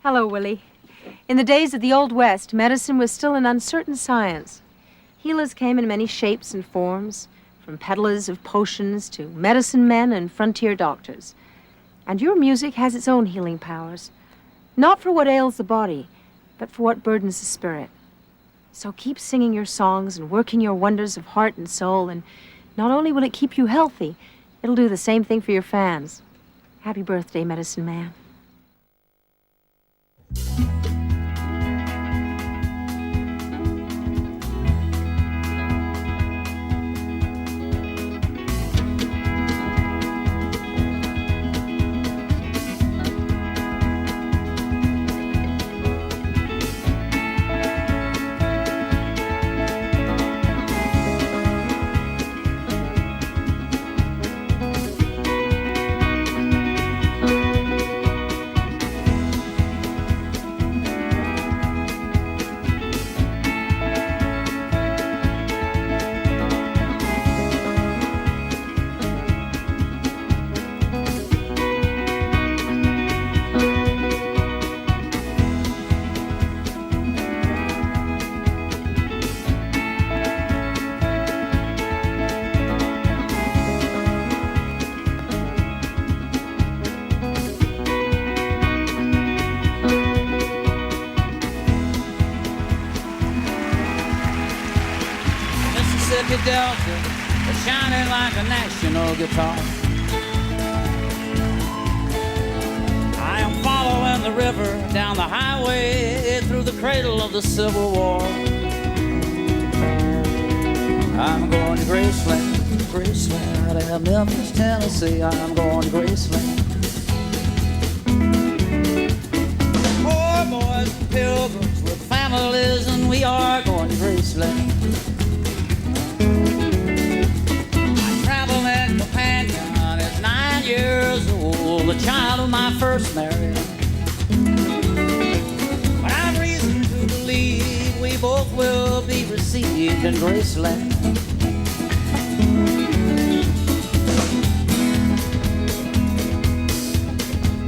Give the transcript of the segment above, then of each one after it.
Hello, Willie. In the days of the Old West, medicine was still an uncertain science. Healers came in many shapes and forms, from peddlers of potions to medicine men and frontier doctors. And your music has its own healing powers, not for what ails the body, but for what burdens the spirit. So keep singing your songs and working your wonders of heart and soul, and not only will it keep you healthy, it'll do the same thing for your fans. Happy birthday, Medicine Man. Delta, shining like a national guitar. I am following the river down the highway through the cradle of the Civil War. I'm going to Graceland, Graceland, out of Memphis, Tennessee. I'm going to Graceland. Poor boys and pilgrims with families, and we are going to Graceland. Companion is 9 years old, the child of my first marriage. But I've reason to believe we both will be received in Graceland.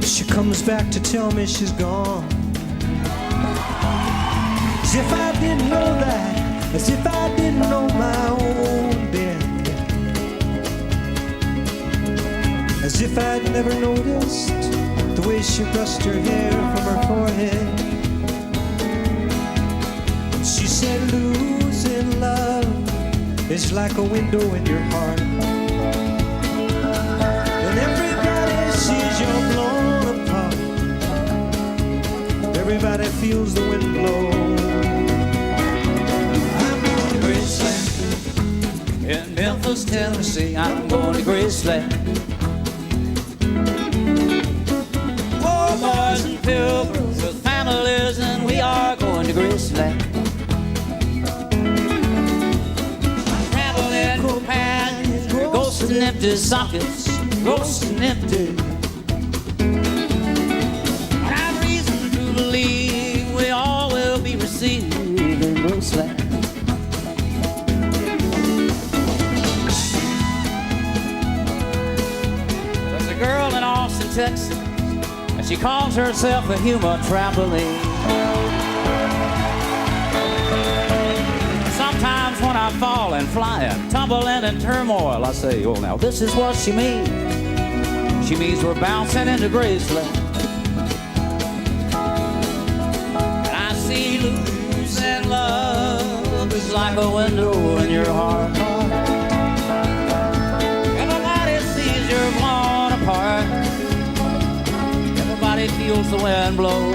She comes back to tell me she's gone, as if I didn't know that, as if I didn't know my own death. As if I'd never noticed the way she brushed her hair from her forehead. She said losing love is like a window in your heart, and everybody sees you're blown apart. Everybody feels the wind blow. I'm going to Graceland in Memphis, Tennessee. I'm going to Graceland. Boys and pilgrims with families, and we are going to Graceland. Traveling companions, ghosts and empty sockets, ghosts and empty. But I've reason to believe we all will be received in Graceland. There's a girl in Austin, Texas. She calls herself a human trampoline. Sometimes when I fall and flying, tumbling in turmoil, I say, oh, now this is what she means. She means we're bouncing into Graceland. And I see losing love is like a window in your heart. Everybody sees you're blown apart. Everybody feels the wind blow.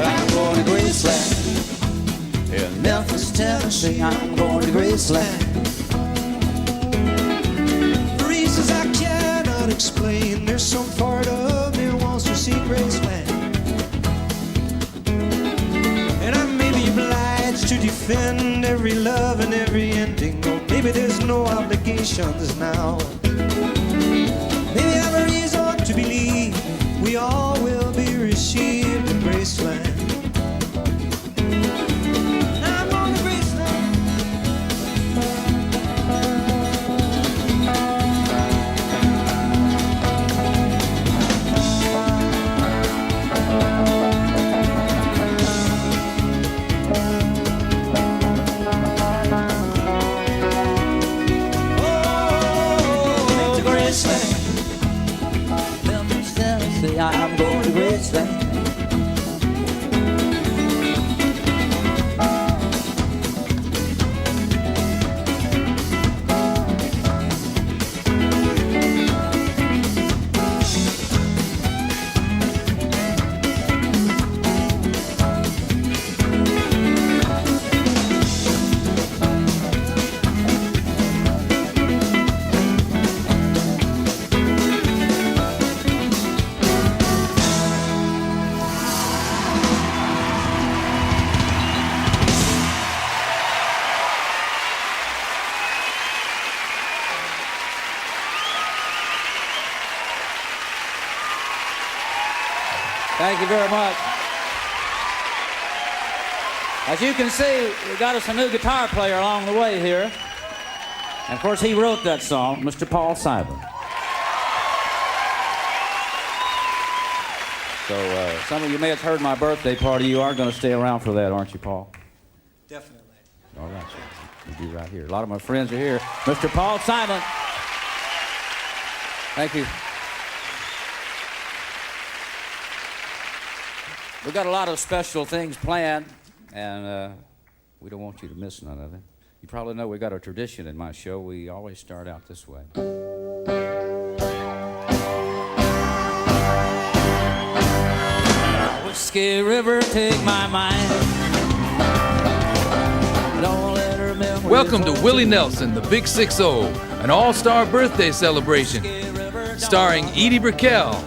I'm going to Graceland in Memphis, Tennessee. I'm going to Graceland. For reasons I cannot explain, there's some part of me wants to see Graceland. And I may be obliged to defend every love and every ending, or maybe there's no obligations now. Maybe I have a reason to believe we all will be received in Graceland. I'm on to Graceland. Graceland. Thank you very much. As you can see, we got us a new guitar player along the way here. And of course, he wrote that song, Mr. Paul Simon. So some of you may have heard my birthday party. You are going to stay around for that, aren't you, Paul? Definitely. All right, sir. We'll be right here. A lot of my friends are here. Mr. Paul Simon. Thank you. We've got a lot of special things planned, and we don't want you to miss none of it. You probably know we got a tradition in my show. We always start out this way. Whiskey River, take my mind. Don't let her memory. Welcome to Willie Nelson, the Big 6-0, an all-star birthday celebration, starring Edie Brickell,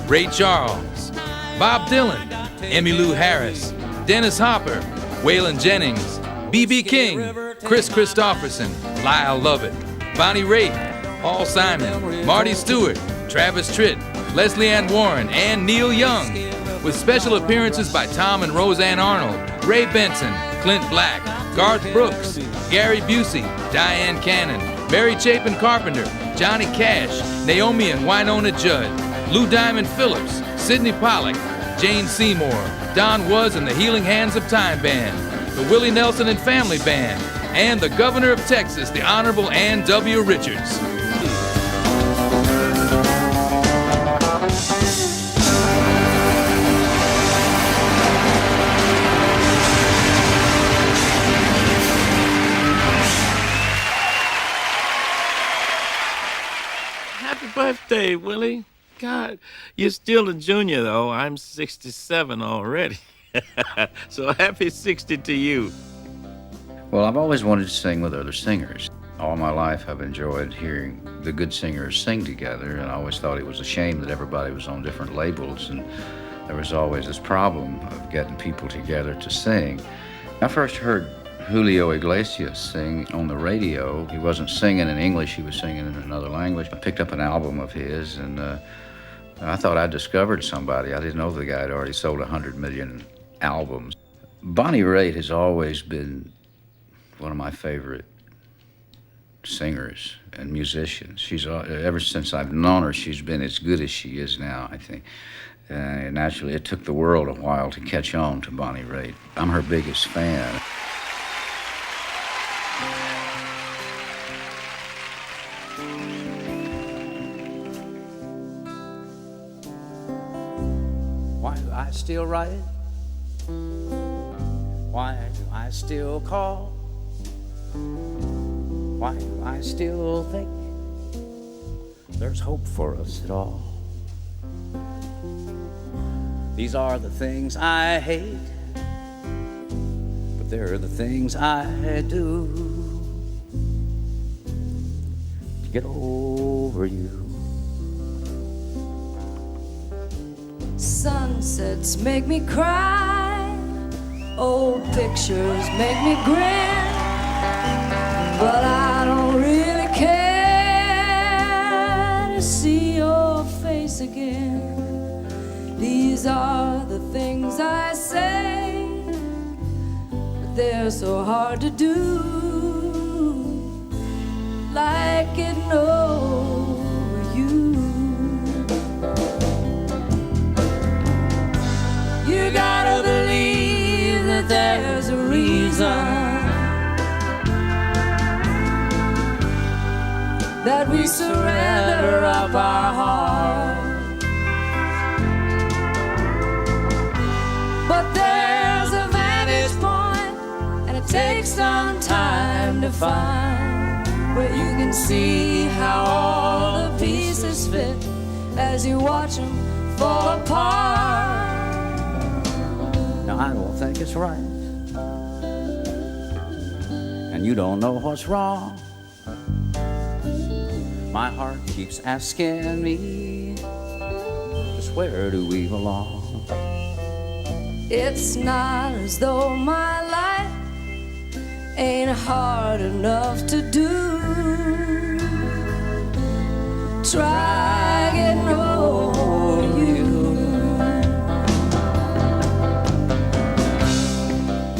Ray Charles, Bob Dylan, Emmylou Harris, Dennis Hopper, Waylon Jennings, B.B. King, Kris Kristofferson, Lyle Lovett, Bonnie Raitt, Paul Simon, Marty Stuart, Travis Tritt, Leslie Ann Warren, and Neil Young, with special appearances by Tom and Roseanne Arnold, Ray Benson, Clint Black, Garth Brooks, Gary Busey, Diane Cannon, Mary Chapin Carpenter, Johnny Cash, Naomi and Winona Judd, Lou Diamond Phillips, Sidney Pollack, Jane Seymour, Don Was and the Healing Hands of Time Band, the Willie Nelson and Family Band, and the Governor of Texas, the Honorable Ann W. Richards. Happy birthday, Willie. God, you're still a junior, though. I'm 67 already. So happy 60 to you. Well, I've always wanted to sing with other singers. All my life I've enjoyed hearing the good singers sing together, and I always thought it was a shame that everybody was on different labels, and there was always this problem of getting people together to sing. I first heard Julio Iglesias sing on the radio. He wasn't singing in English, he was singing in another language. I picked up an album of his, and I thought I discovered somebody. I didn't know the guy had already sold 100 million albums. Bonnie Raitt has always been one of my favorite singers and musicians. She's ever since I've known her, she's been as good as she is now, I think. Naturally, it took the world a while to catch on to Bonnie Raitt. I'm her biggest fan. Why do I still write? Why do I still call? Why do I still think there's hope for us at all? These are the things I hate, but they're the things I do to get over you. Sunsets make me cry, old pictures make me grin, but I don't really care to see your face again. These are the things I say, but they're so hard to do, like getting over you. You gotta believe that there's a reason that we surrender up our hearts. takes some time to find where you can see how all the pieces fit as you watch them fall apart. Now I don't think it's right, and you don't know what's wrong. My heart keeps asking me, just where do we belong? It's not as though my life ain't hard enough to do. Try getting over you.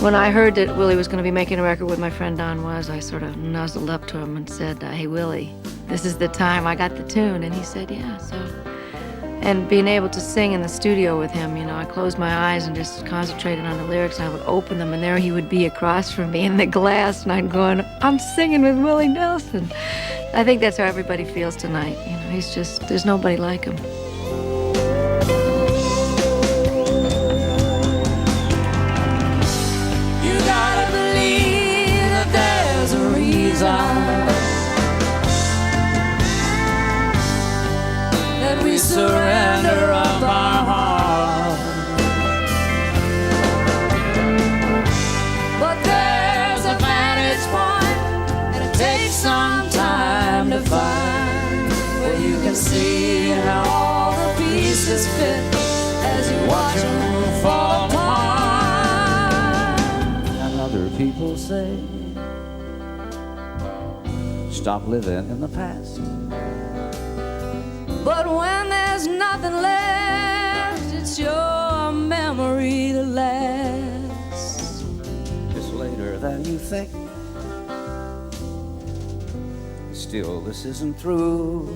When I heard that Willie was going to be making a record with my friend Don Was, I sort of nuzzled up to him and said, hey, Willie, this is the time. I got the tune. And he said, yeah, so. And being able to sing in the studio with him, you know, I closed my eyes and just concentrated on the lyrics, and I would open them, and there he would be across from me in the glass, and I'm going, I'm singing with Willie Nelson. I think that's how everybody feels tonight. You know, he's just, there's nobody like him. You gotta believe that there's a reason that we surrender of our heart. But there's a vantage point, and it takes some time to find where you can see how all the pieces fit as you watch them fall apart. And other people say, stop living in the past. But when there's nothing left, it's your memory that lasts. It's later than you think. Still, this isn't through.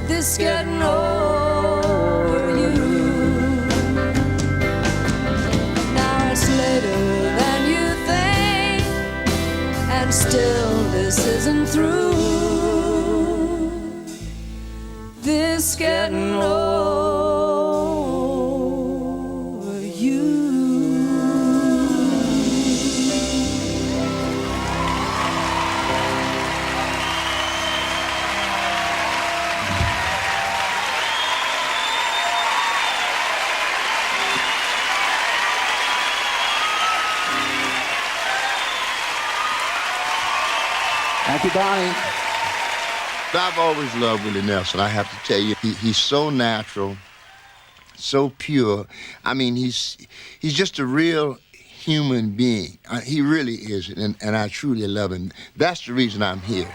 This getting over you. Now it's later than you think, and still this isn't through. This getting over you. Thank you, Bonnie. I've always loved Willie Nelson. I have to tell you, he's so natural, so pure. I mean, he's just a real human being. He really is, and I truly love him. That's the reason I'm here.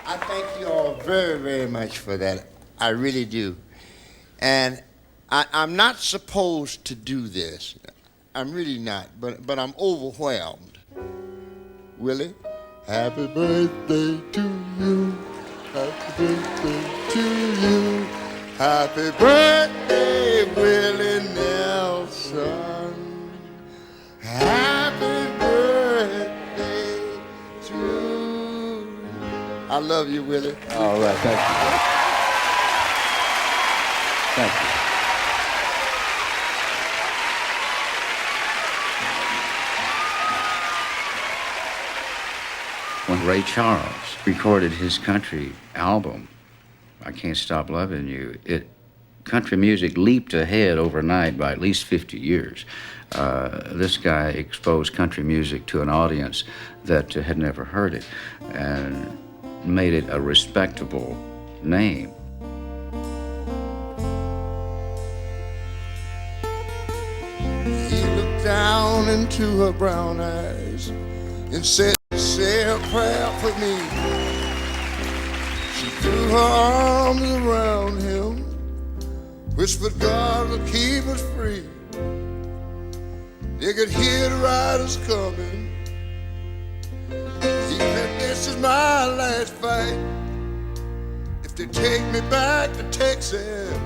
I thank you all very, very much for that. I really do. And I'm not supposed to do this. I'm really not, but I'm overwhelmed. Willie, happy birthday to you. Happy birthday to you. Happy birthday, Willie Nelson. Happy birthday to you. I love you, Willie. All right, thank you. Thank you. When Ray Charles recorded his country album, I Can't Stop Loving You, country music leaped ahead overnight by at least 50 years. This guy exposed country music to an audience that had never heard it and made it a respectable name. He looked down into her brown eyes and said, say a prayer for me. She threw her arms around him, whispered, God will keep us free. They could hear the riders coming. He said, this is my last fight. If they take me back to Texas,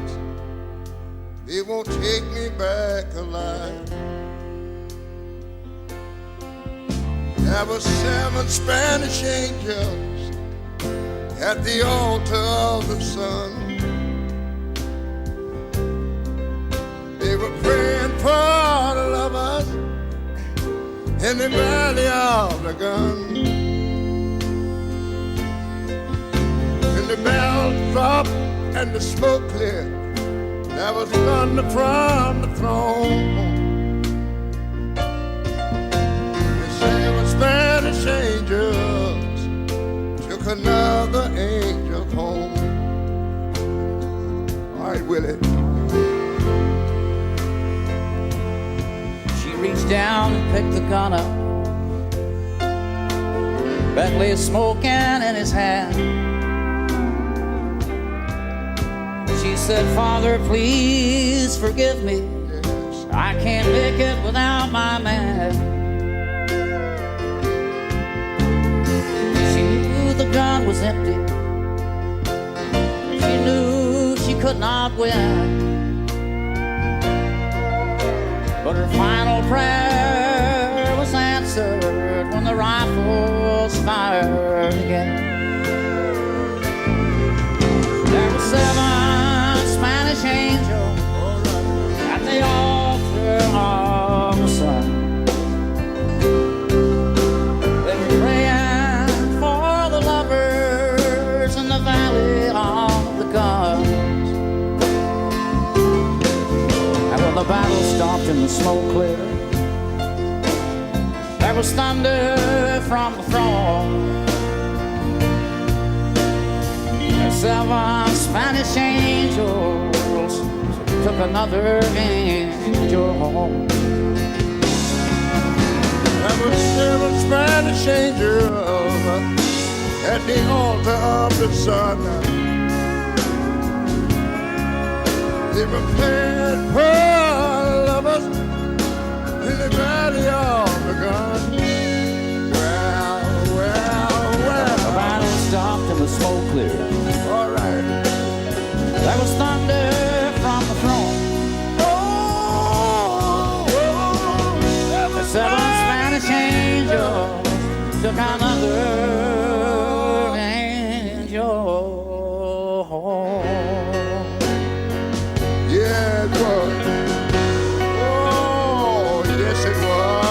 they won't take me back alive. There were 7 Spanish angels at the altar of the sun. They were praying for the lovers in the valley of the gun. When the bells dropped and the smoke cleared, there was thunder from the throne. The 7 Spanish angels took another angel home. All right, Willie. She reached down and picked the gun up. Beckley smoking in his hand. She said, Father, please forgive me. I can't make it without my man. She knew the gun was empty. She knew she could not win. But her final prayer was answered when the rifles fired again. There were 7 Spanish angels at the altar of the sun. They were praying for the lovers in the valley of the guns. And when the battle stopped and the smoke cleared, there was thunder from the throne. 7 Spanish angels took another angel home. There were 7 Spanish angels at the altar of the sun. They were praying for lovers in the valley of the gun. Well. The battle stopped and the smoke cleared. All right. There was thunder from the throne. The 7 Spanish angels took another angel home. Yeah, it was. Oh, yes, it was.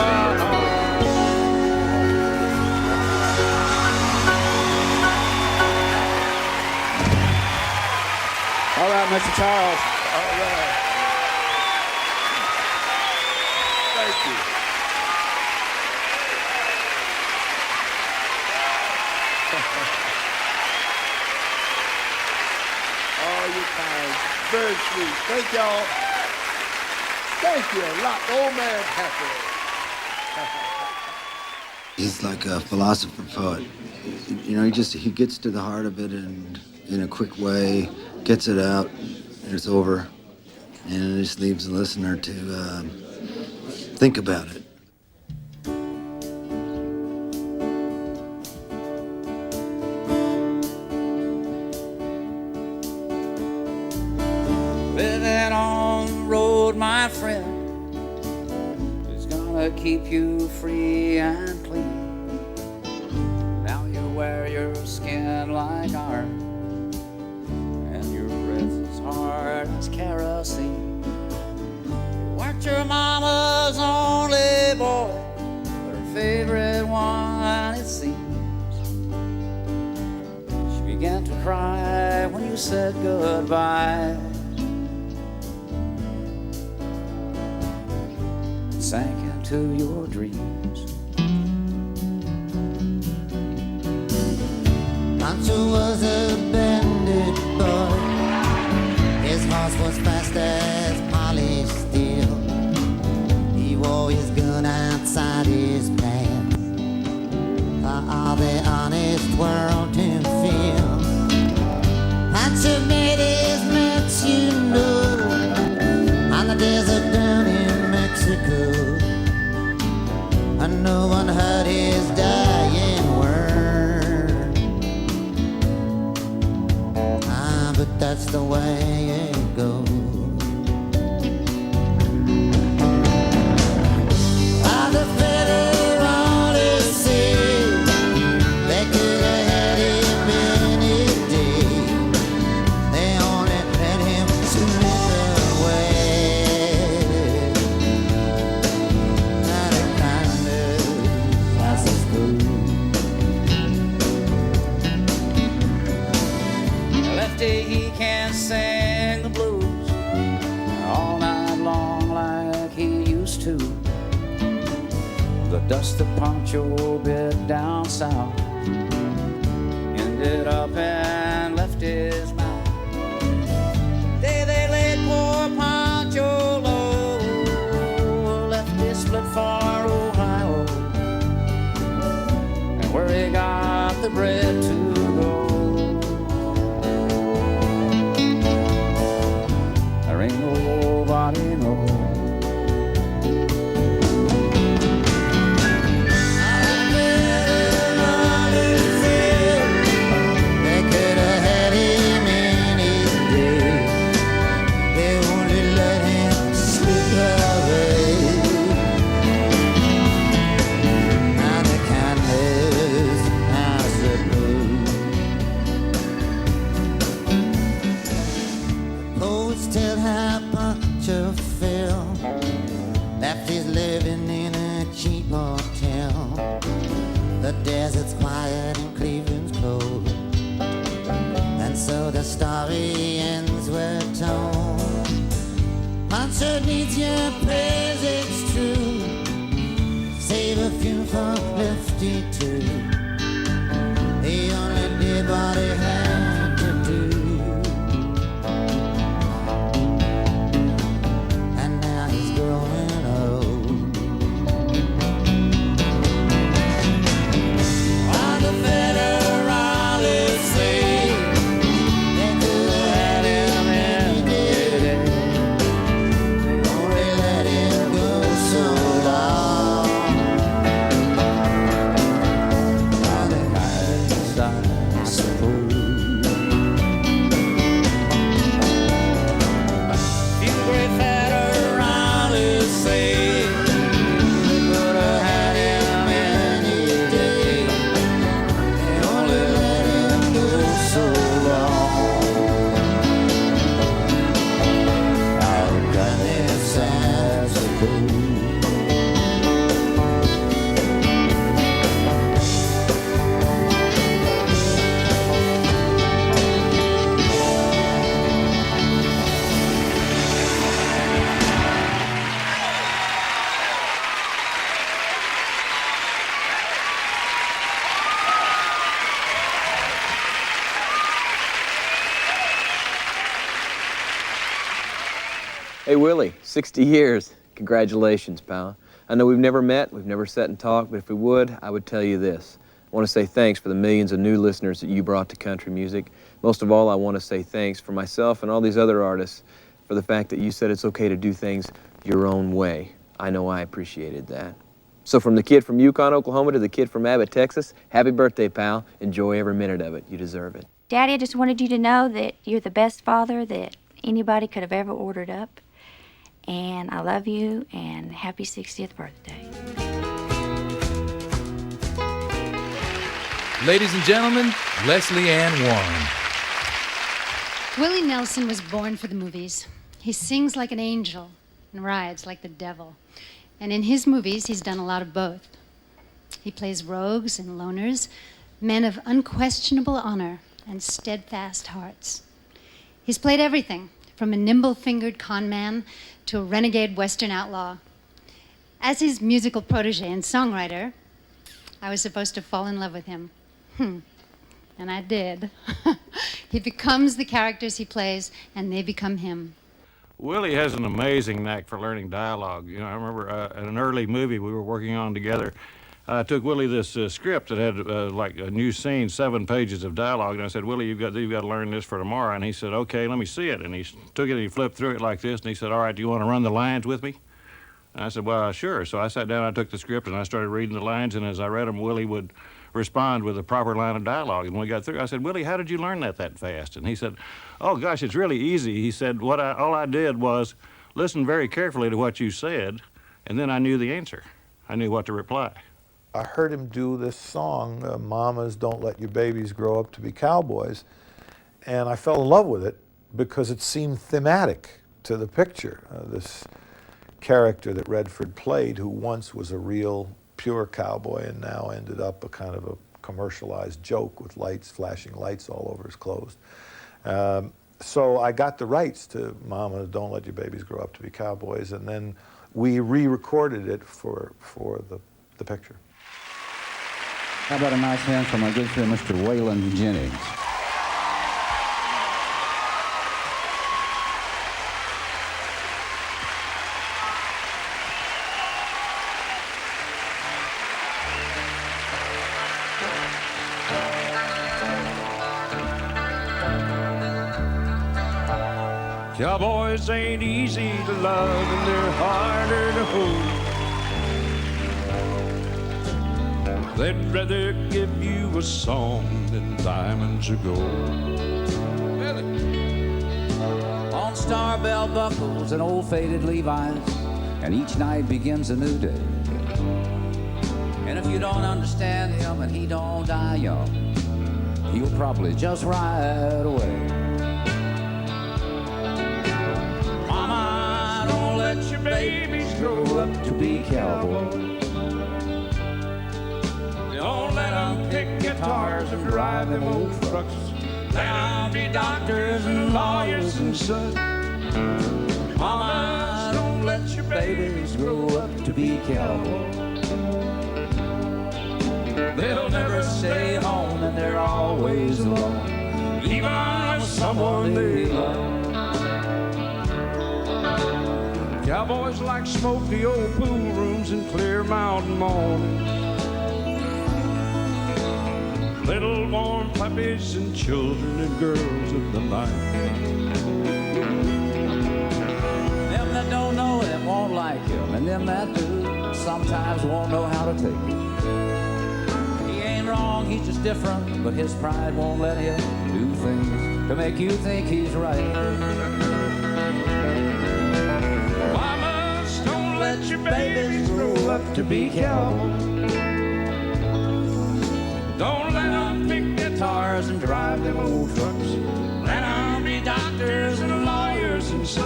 All right, Mr. Charles. All right. Thank you. Oh, you're kind. Very sweet. Thank y'all. Thank you a lot. Old man happy. He's like a philosopher poet. You know, he gets to the heart of it and in a quick way, gets it out, and it's over. And it just leaves the listener to think about it. Living on the road, my friend, is gonna keep you free and clean. Now you wear your skin like iron, and your breath is hard as kerosene. You weren't your mama's only boy, but her favorite one, it seems. She began to cry when you said goodbye. Sank into your dreams. Pancho was a bandit boy. His horse was fast as polished steel. He wore his gun outside his pants for all the honest world to feel. Pancho made his match, you know, on the desert down in Mexico. And no one heard his dying word. too. The dust that Pancho bit down south ended up in Lefty's mouth. They laid poor Pancho low. Lefty split for Ohio, and where he got the bread to go, there ain't nobody knows. Lefty's living in a cheap hotel. The desert's quiet and Cleveland's cold, and so the story ends, we're told. Pancho needs your praise, it's true. Save a few for Lefty too. He only did what he had to do. Hey, Willie, 60 years. Congratulations, pal. I know we've never met, we've never sat and talked, but if we would, I would tell you this. I want to say thanks for the millions of new listeners that you brought to country music. Most of all, I want to say thanks for myself and all these other artists for the fact that you said it's okay to do things your own way. I know I appreciated that. So from the kid from Yukon, Oklahoma to the kid from Abbott, Texas, happy birthday, pal. Enjoy every minute of it. You deserve it. Daddy, I just wanted you to know that you're the best father that anybody could have ever ordered up. And I love you, and happy 60th birthday. Ladies and gentlemen, Leslie Ann Warren. Willie Nelson was born for the movies. He sings like an angel and rides like the devil. And in his movies, he's done a lot of both. He plays rogues and loners, men of unquestionable honor and steadfast hearts. He's played everything, from a nimble-fingered con man to a renegade Western outlaw. As his musical protege and songwriter, I was supposed to fall in love with him. And I did. He becomes the characters he plays, and they become him. Willie has an amazing knack for learning dialogue. You know, I remember in an early movie we were working on together, I took Willie this script that had like a new scene, 7 pages of dialogue, and I said, Willie, you've got to learn this for tomorrow. And he said, okay, let me see it. And he took it and he flipped through it like this, and he said, all right, do you want to run the lines with me? And I said, well, sure. So I sat down, I took the script, and I started reading the lines, and as I read them, Willie would respond with a proper line of dialogue. And when we got through, I said, Willie, how did you learn that fast? And he said, oh, gosh, it's really easy. He said, all I did was listen very carefully to what you said, and then I knew the answer. I knew what to reply. I heard him do this song, Mamas Don't Let Your Babies Grow Up to Be Cowboys, and I fell in love with it because it seemed thematic to the picture. This character that Redford played, who once was a real pure cowboy and now ended up a kind of a commercialized joke with lights, flashing lights all over his clothes. So I got the rights to Mama, Don't Let Your Babies Grow Up to Be Cowboys, and then we re-recorded it for the picture. How about a nice hand from my good friend, Mr. Waylon Jennings? Cowboys ain't easy to love and they're harder to hold. They'd rather give you a song than diamonds or gold. On star belt buckles and old faded Levi's, and each night begins a new day. And if you don't understand him and he don't die young, he'll probably just ride away. Mama, don't let your babies grow up to be cowboys. Don't let them pick guitars and drive them old trucks. Let them be doctors and lawyers and such. Mama, don't let your babies grow up to be cowboys. They'll never stay home and they're always alone, even with someone they love. Cowboys like smoky old pool rooms and clear mountain mornings. Little warm puppies and children and girls of the night. Them that don't know him won't like him, and them that do sometimes won't know how to take him. He ain't wrong, he's just different, but his pride won't let him do things to make you think he's right. Mamas, don't let your babies grow up to be cowboys. Don't let them pick guitars and drive them old trucks. Let them be doctors and lawyers and such.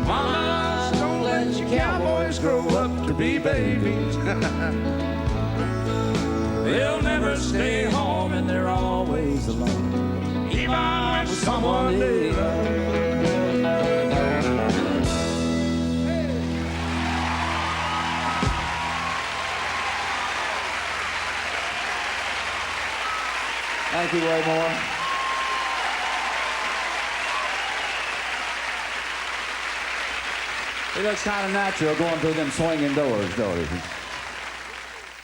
Mamas, don't let your cowboys grow up to be babies. They'll never stay home and they're always alone, even with someone they love. Thank you, Waymore. He looks kind of natural going through them swinging doors, don't he?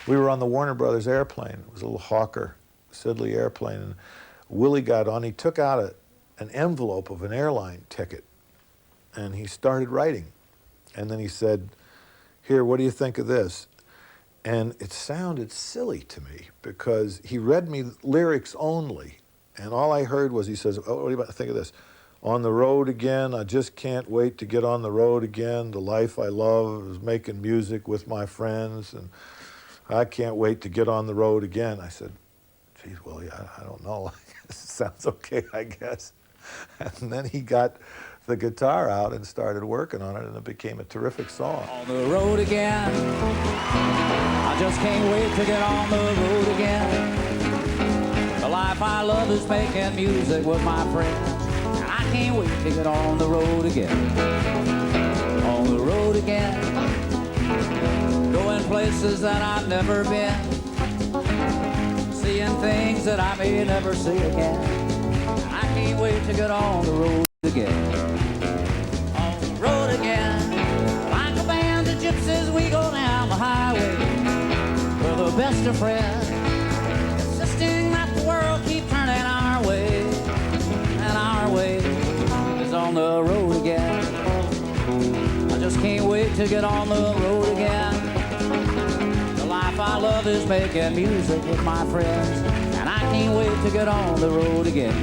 We were on the Warner Brothers airplane. It was a little Hawker Siddeley airplane, and Willie got on. He took out an envelope of an airline ticket, and he started writing. And then he said, "Here, what do you think of this?" And it sounded silly to me because he read me lyrics only, and all I heard was he says, "Oh, what do you think of this? On the road again, I just can't wait to get on the road again. The life I love is making music with my friends, and I can't wait to get on the road again." I said, "Geez, Willie, I don't know. Sounds okay, I guess." And then he got the guitar out and started working on it, and it became a terrific song. On the road again, I just can't wait to get on the road again. The life I love is making music with my friends, and I can't wait to get on the road again. On the road again, going places that I've never been, seeing things that I may never see again. I can't wait to get on the road again. On the road again, like a band of gypsies, we go down the highway. We're the best of friends, insisting that the world keep turning our way. And our way is on the road again. I just can't wait to get on the road again. The life I love is making music with my friends, and I can't wait to get on the road again.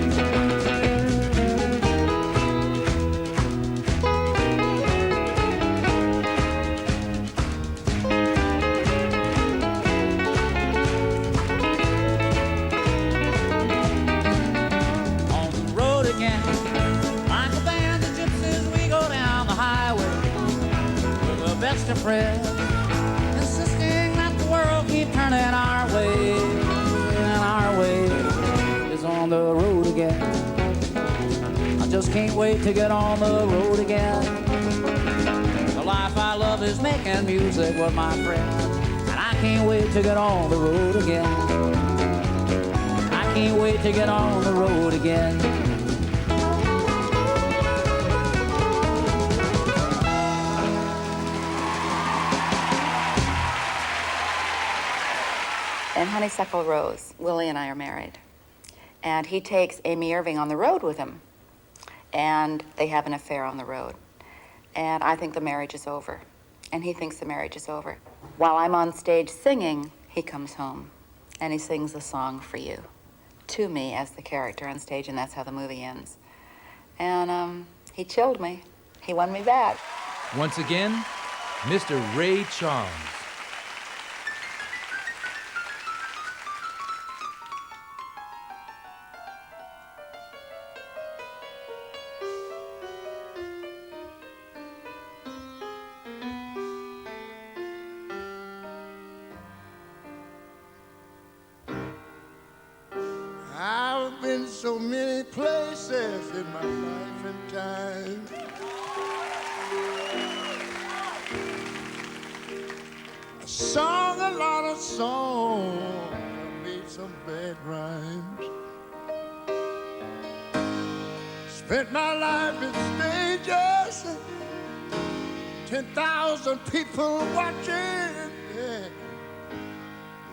Friends, insisting that the world keep turning our way, and our way is on the road again. can't wait to get on the road again. The life I love is making music with my friends, and I can't wait to get on the road again. I can't wait to get on the road again. In Honeysuckle Rose, Willie and I are married. And he takes Amy Irving on the road with him. And they have an affair on the road. And I think the marriage is over. And he thinks the marriage is over. While I'm on stage singing, he comes home. And he sings a song for you. To me as the character on stage, and that's how the movie ends. And he chilled me. He won me back. Once again, Mr. Ray Charles. I've been so many places in my life and time. I sung a lot of songs, I made some bad rhymes. Spent my life in stages, 10,000 people watching, yeah.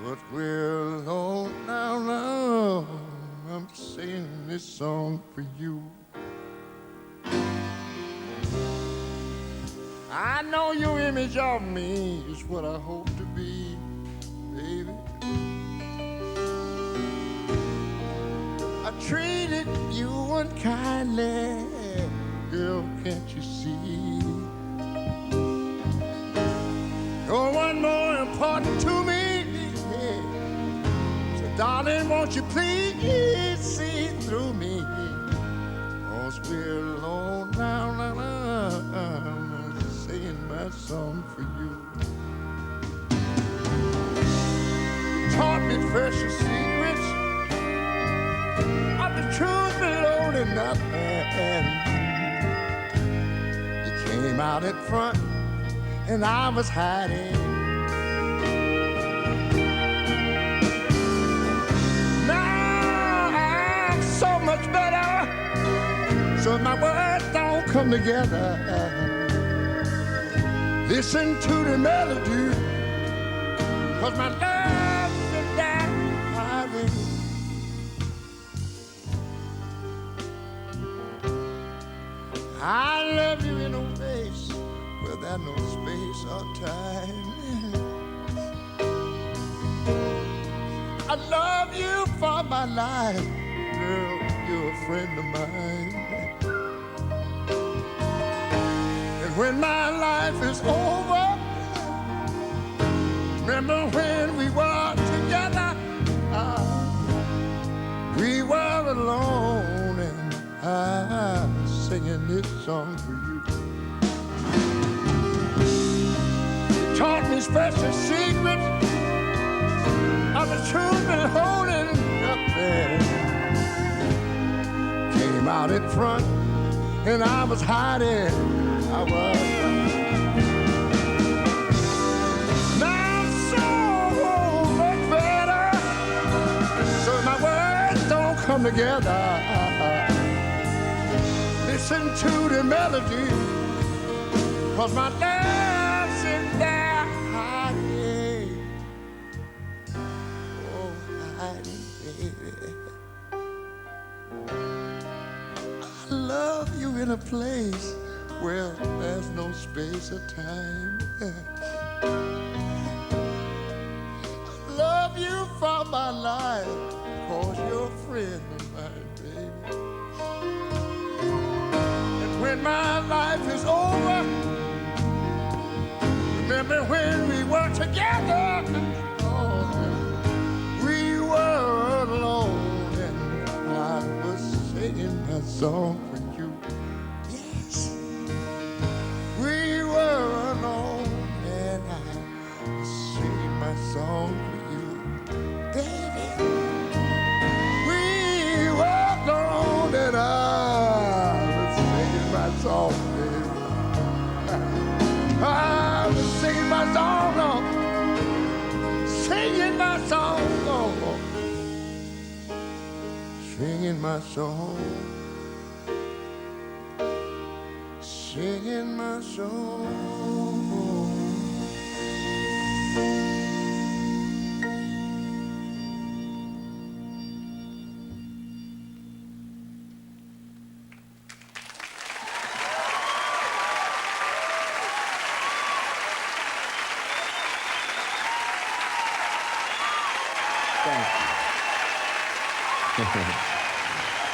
But we're alone now. I'm singing this song for you. I know your image of me is what I hope to be, baby. I treated you unkindly, girl, can't you see? You're one more important to me. Darling, won't you please see through me? 'Cause we're alone now. I'm singing my song for you. You taught me precious secrets of the truth below to nothing. You came out in front and I was hiding. So much better, so my words don't come together. Listen to the melody, 'cause my love is dying. I love you in a place where there's no space or time. I love you for my life. Girl, you're a friend of mine. And when my life is over, remember when we were together? We were alone, and I'm singing this song for you. You taught me special secrets of the truth and holding nothing. Came out in front and I was hiding. I was. Now I'm so much better, so my words don't come together. Listen to the melody, 'cause my love's in there hiding. Oh, hiding, baby. I love you in a place where there's no space or time. I love you for my life, 'cause you're a friend of mine, baby. And when my life is over, remember when we were together? Oh, we were alone, and I was singing that song for you. Yes, we were alone, and I was singing my song for you, baby. We were alone, and I was singing my song, singing my song.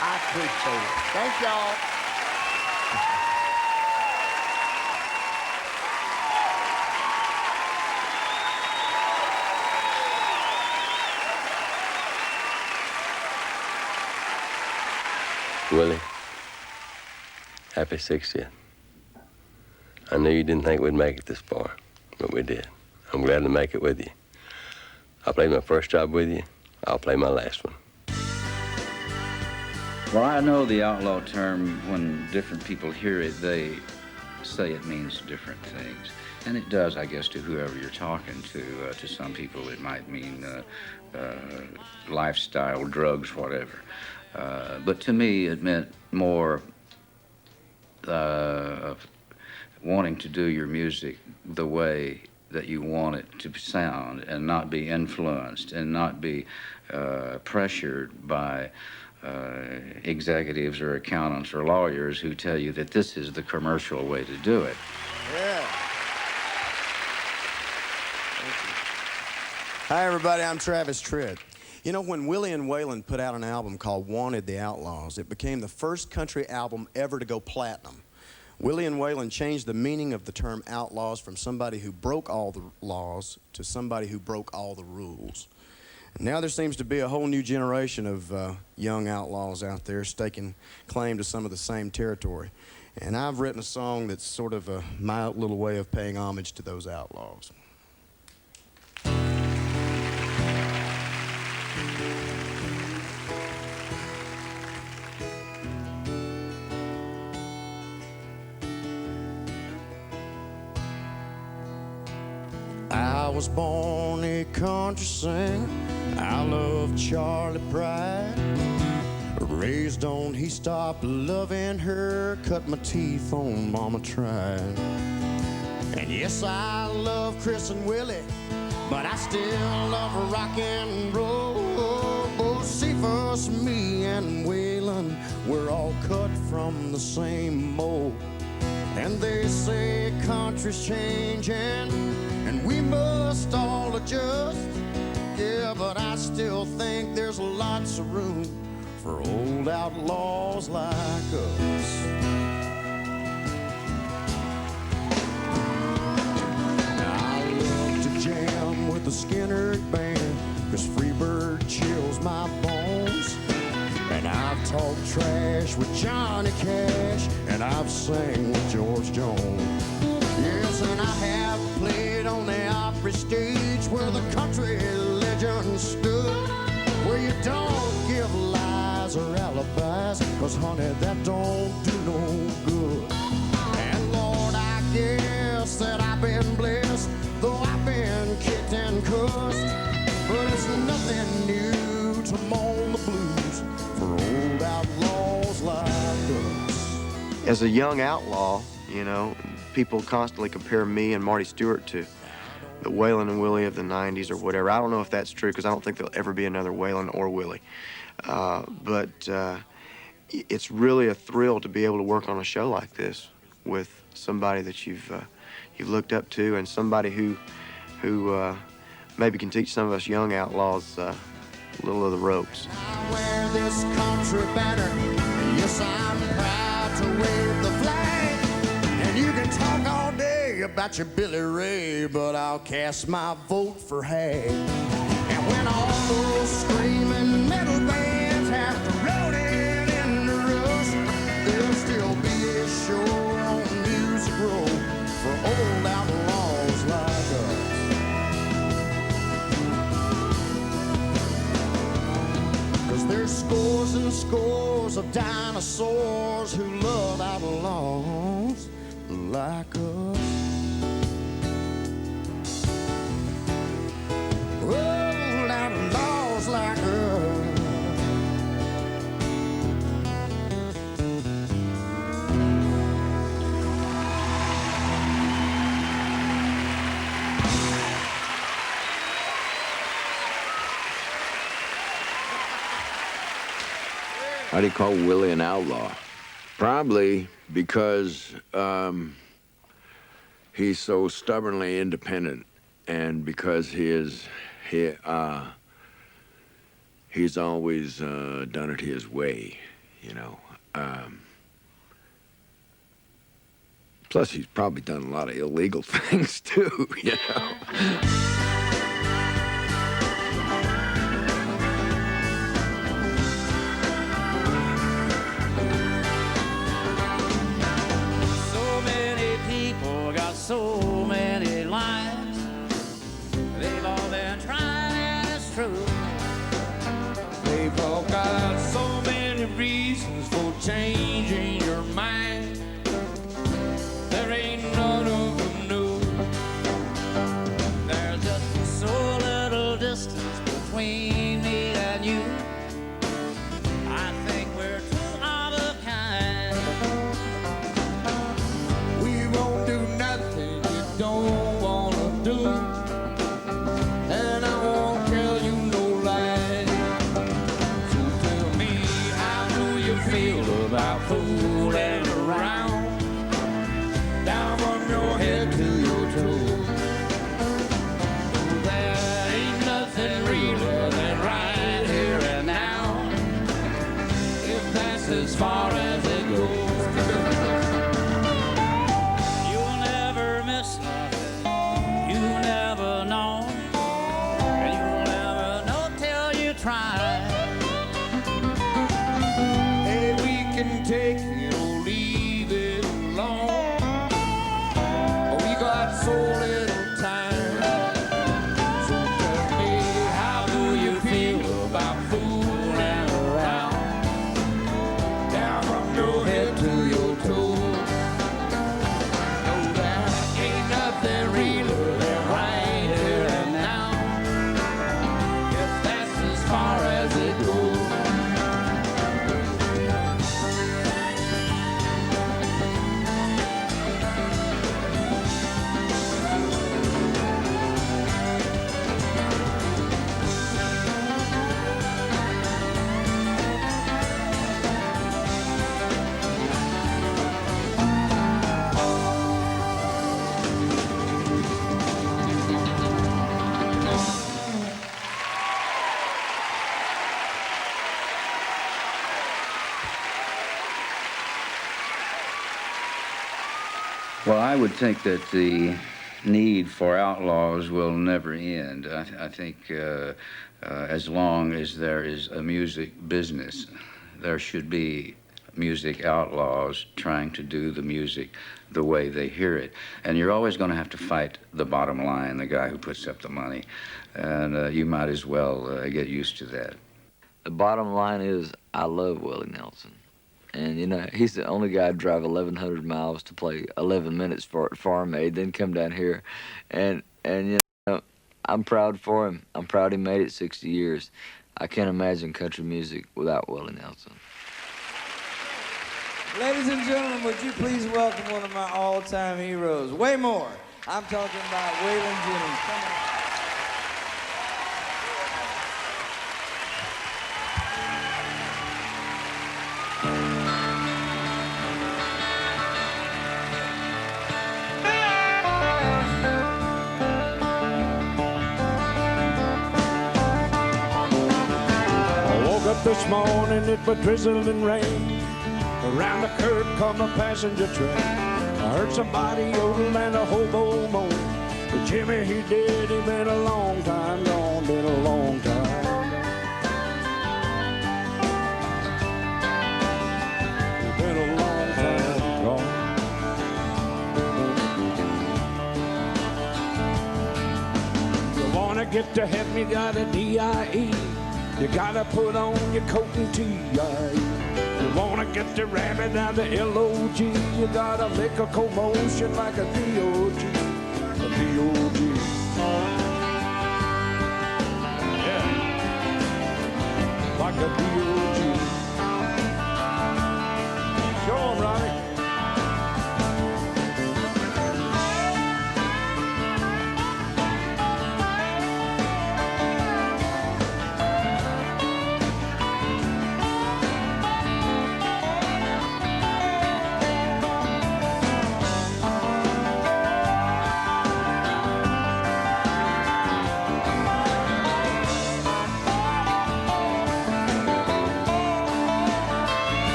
I appreciate it. Thank y'all. Willie, happy 60th. I knew you didn't think we'd make it this far, but we did. I'm glad to make it with you. I played my first job with you. I'll play my last one. Well, I know the outlaw term, when different people hear it, they say it means different things. And it does, I guess, to whoever you're talking to. To some people, it might mean lifestyle, drugs, whatever. But to me, it meant more wanting to do your music the way that you want it to sound and not be influenced and not be pressured by executives or accountants or lawyers who tell you that this is the commercial way to do it. Yeah. Hi, everybody. I'm Travis Tritt. You know, when Willie and Waylon put out an album called Wanted the Outlaws, it became the first country album ever to go platinum. Willie and Waylon changed the meaning of the term outlaws from somebody who broke all the laws to somebody who broke all the rules. And now there seems to be a whole new generation of young outlaws out there staking claim to some of the same territory. And I've written a song that's sort of my little way of paying homage to those outlaws. I was born a country singer. I love Charlie Pride. Raised on He Stopped Loving Her. Cut my teeth on Mama Tried. And yes, I love Kris and Willie, but I still love rock and roll. Oh, see, for us, me and Waylon, we're all cut from the same mold. And they say country's changing and we must all adjust. Yeah, but I still think there's lots of room for old outlaws like us. I love to jam with the Skinner band, 'cause Freebird chills my bones. And I've talked trash with Johnny Cash, and I've sang with George Jones. Yes, and I have played on the Opry stage where the country legends stood, where you don't give lies or alibis, 'cause honey, that don't do no good. And Lord, I guess that I've been blessed, though I've been kicked and cussed, but it's nothing new to moan the blues for old outlaws like us. As a young outlaw, you know, people constantly compare me and Marty Stuart to the Waylon and Willie of the 90s or whatever. I don't know if that's true, because I don't think there'll ever be another Waylon or Willie. But it's really a thrill to be able to work on a show like this with somebody that you've looked up to, and somebody who maybe can teach some of us young outlaws a little of the ropes. I wear this country banner. Yes, I'm proud to wave the flag. And you can talk all day about your Billy Ray, but I'll cast my vote for Hag. And when all those screaming metal bands have to roll it in the rush, there'll still be a show on Music Row for old outlaws like us. 'Cause there's scores and scores of dinosaurs who love outlaws like us. Old outlaws like us. Why do you call Willie an outlaw? Probably because he's so stubbornly independent, and because he's always done it his way, you know. Plus, he's probably done a lot of illegal things too, you know. So many lives, they've all been trying, and it's true. They've all got so many reasons for changing your mind. There ain't none of them new. There's just so little distance between me and you. I think we're two of a kind. We won't do nothing you don't wanna do, and I won't tell you no lies. So tell me, how do you feel about fooling around, down from your head to your toes? There ain't nothing realer than right here and now, if that's as far as it goes. You never know, and you'll never know till you try. Hey, we can take it or leave it alone. We got so little time. So tell me, how do you feel about fooling around, down from your head to your toes? Nothing realer than right here and now, if that's as far as it goes. Well, I would think that the need for outlaws will never end. I think as long as there is a music business, there should be music outlaws trying to do the music the way they hear it. And you're always going to have to fight the bottom line, the guy who puts up the money. And you might as well get used to that. The bottom line is, I love Willie Nelson. And, you know, he's the only guy to drive 1,100 miles to play 11 minutes for at Farm Aid, then come down here. And you know, I'm proud for him. I'm proud he made it 60 years. I can't imagine country music without Willie Nelson. Ladies and gentlemen, would you please welcome one of my all-time heroes, way more. I'm talking about Waylon Jennings. Come on. This morning it was drizzling rain. Around the curb come a passenger train. I heard somebody yodel and a hobo moan. But Jimmy, he did, he been a long time gone, been a long time. Been a long time gone. You wanna get to heaven, you gotta D-I-E. You gotta put on your coat and tie. You wanna get the rabbit down to L-O-G. You gotta make a commotion like a D-O-G. A D-O-G. Yeah. Like a D-O-G. Show 'em, Ronnie.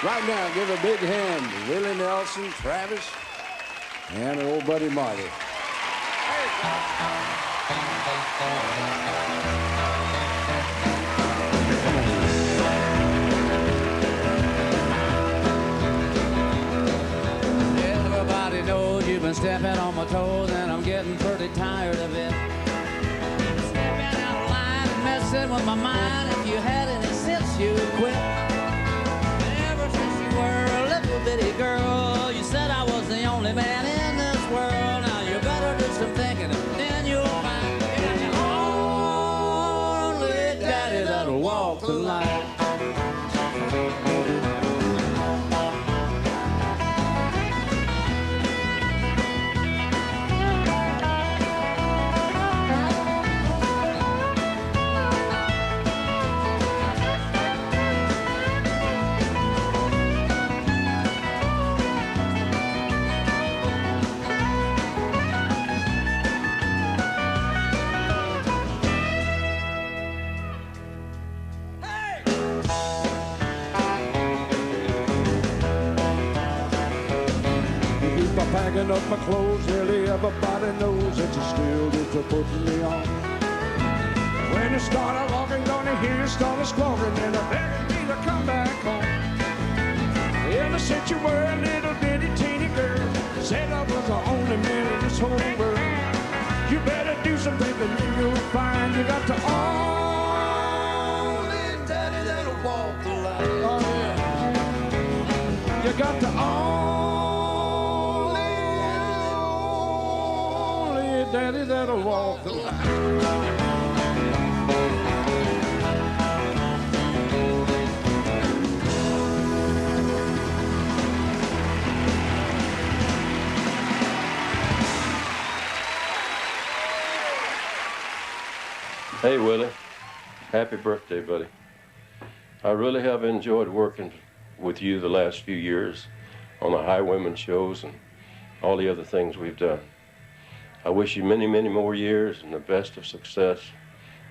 Right now, give a big hand to Willie Nelson, Travis, and our old buddy Marty. Everybody knows you've been stepping on my toes, and I'm getting pretty tired of it. Stepping out of line and messing with my mind. If you had any sense, you'd quit. Ever since you were a little bitty girl, you said I was the only man in this world. Now you better do some thinking, and then you'll find you're the only daddy that'll walk the line. Packing up my clothes, nearly everybody knows that you still get to putting me on. When you start walking, gonna hear you start squawking, and they're begging me to come back home. Ever since you were a little bitty teeny girl, said I was the only man in this whole world. You better do some thinking, then you'll find you got the only daddy that'll walk the line. Oh, yeah. You got the daddy that'll walk the line. Hey, Willie. Happy birthday, buddy. I really have enjoyed working with you the last few years on the Highwayman shows and all the other things we've done. I wish you many, many more years and the best of success.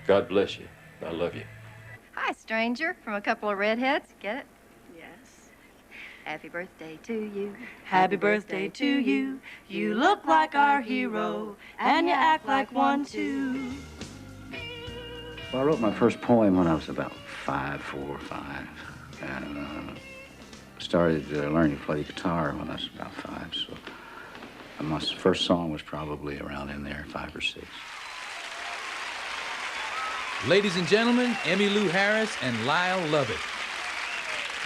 God bless you. I love you. Hi, stranger, from a couple of redheads. Get it? Yes. Happy birthday to you. Happy birthday to you. You look like our hero, and you act like one, too. Well, I wrote my first poem when I was about 4 or 5, and started learning to play guitar when I was about 5, so my first song was probably around in there, 5 or 6. Ladies and gentlemen, Emmylou Harris and Lyle Lovett.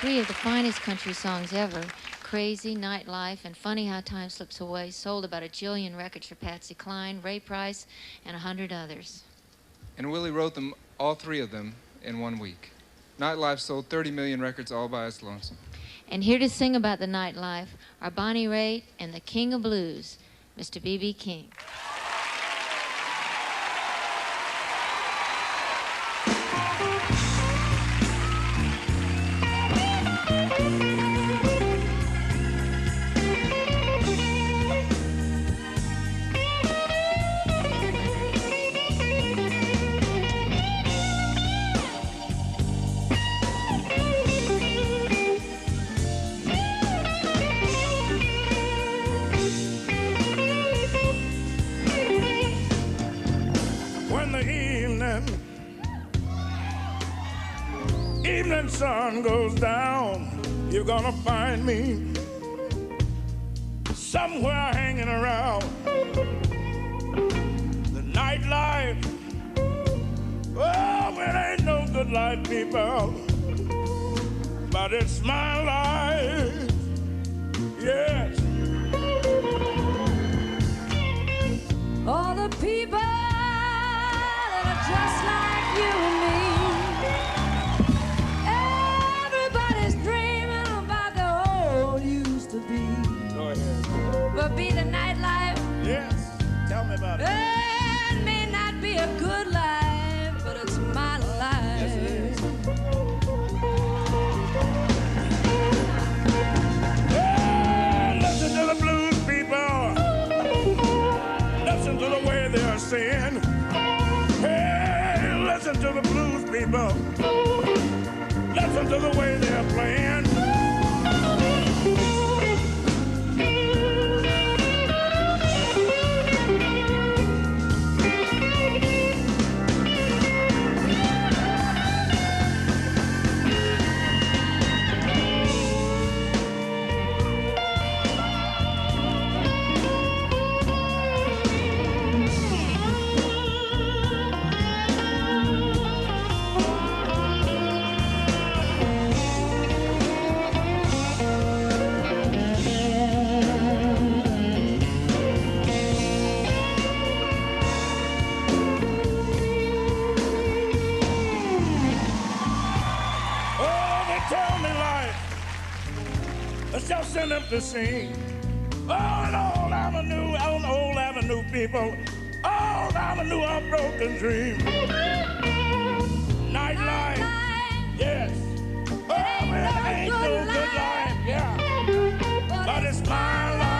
3 of the finest country songs ever, Crazy, Nightlife, and Funny How Time Slips Away, sold about 1 jillion records for Patsy Cline, Ray Price, and 100 others. And Willie wrote them, all 3 of them, in 1 week. Nightlife sold 30 million records all by its lonesome. And here to sing about the nightlife are Bonnie Raitt and the King of Blues, Mr. B.B. King. Evening sun goes down, you're gonna find me somewhere hanging around. The nightlife, oh, it ain't no good life, people, but it's my life, yes. All the people that are just like you and me. Everybody's dreaming about the old used to be. Go ahead. But be the nightlife. Yes, tell me about it. It may not be a good life, but it's my life. Yes, it is. Listen to the blues people. Listen to the way they are singing. Hey, listen to the blues people. Listen to the way they're playing. stand up to sing. Oh, an old avenue, people. Old avenue of broken dreams. Nightlife, yes. Oh, it ain't no good life, yeah. But it's my life.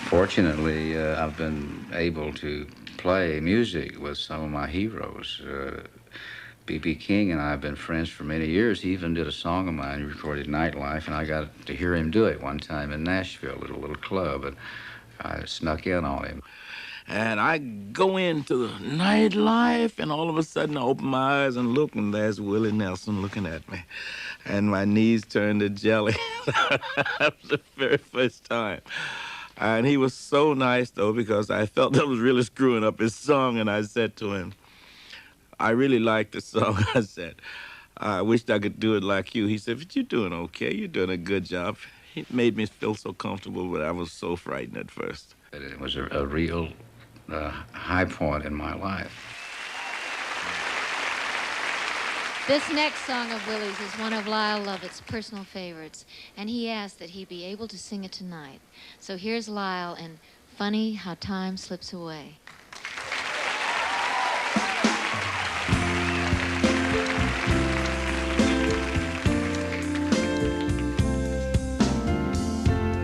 Fortunately, I've been able to play music with some of my heroes. B.B. King and I have been friends for many years. He even did a song of mine. He recorded Nightlife, and I got to hear him do it one time in Nashville at a little club, and I snuck in on him. And I go into the nightlife, and all of a sudden I open my eyes and look, and there's Willie Nelson looking at me. And my knees turned to jelly. That was the very first time. And he was so nice, though, because I felt I was really screwing up his song, and I said to him, I really like the song. I said, I wished I could do it like you. He said, but you're doing okay. You're doing a good job. He made me feel so comfortable, but I was so frightened at first. It was a real high point in my life. This next song of Willie's is one of Lyle Lovett's personal favorites, and he asked that he be able to sing it tonight. So here's Lyle and Funny How Time Slips Away.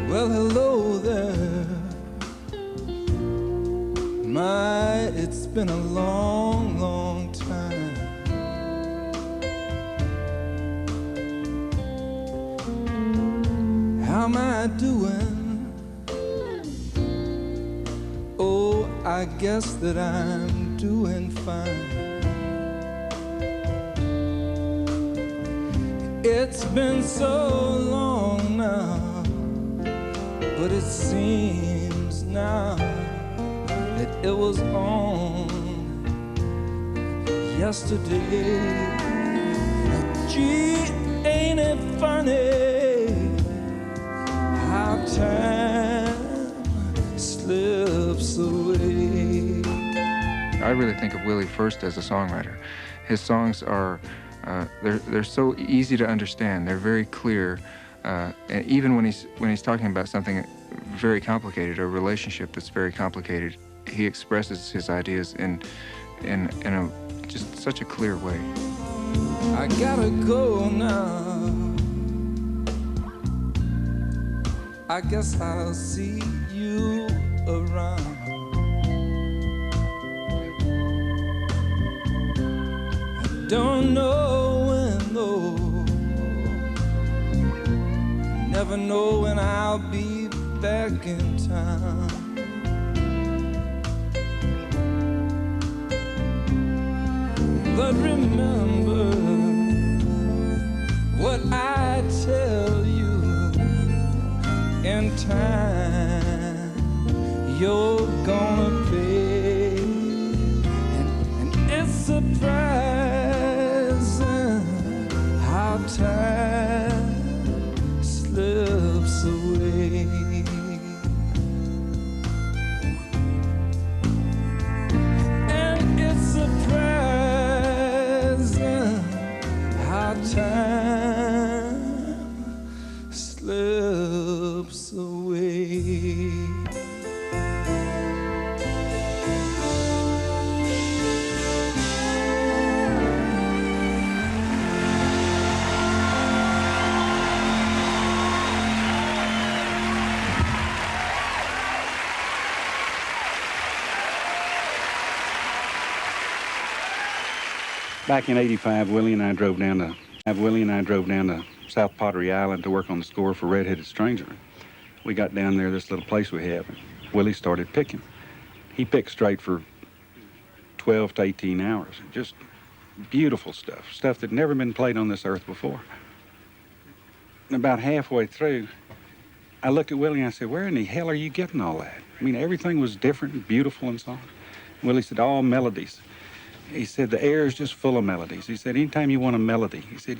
Well, hello there. My, it's been a long, long time. How am I doing? Oh, I guess that I'm doing fine. It's been so long now, but it seems now that it was on yesterday. Gee, ain't it funny how time slips away? I really think of Willie first as a songwriter. His songs are, they're so easy to understand. They're very clear. And even when he's talking about something very complicated, a relationship that's very complicated, he expresses his ideas in a just such a clear way. I gotta go now. I guess I'll see you around. I don't know when though. Never know when I'll be back in town. But remember what I tell you, in time you're gonna pay. And it's surprising how time slips away. And it's surprising how time slips away. Back in '85, Willie and I drove down to South Pottery Island to work on the score for Red-Headed Stranger. we got down there, this little place we have, and Willie started picking. He picked straight for 12 to 18 hours. Just beautiful stuff, stuff that never been played on this earth before. And about halfway through, I looked at Willie and I said, where in the hell are you getting all that? I mean, everything was different and beautiful and so on. Willie said, all melodies. He said, the air is just full of melodies. He said, anytime you want a melody, he said,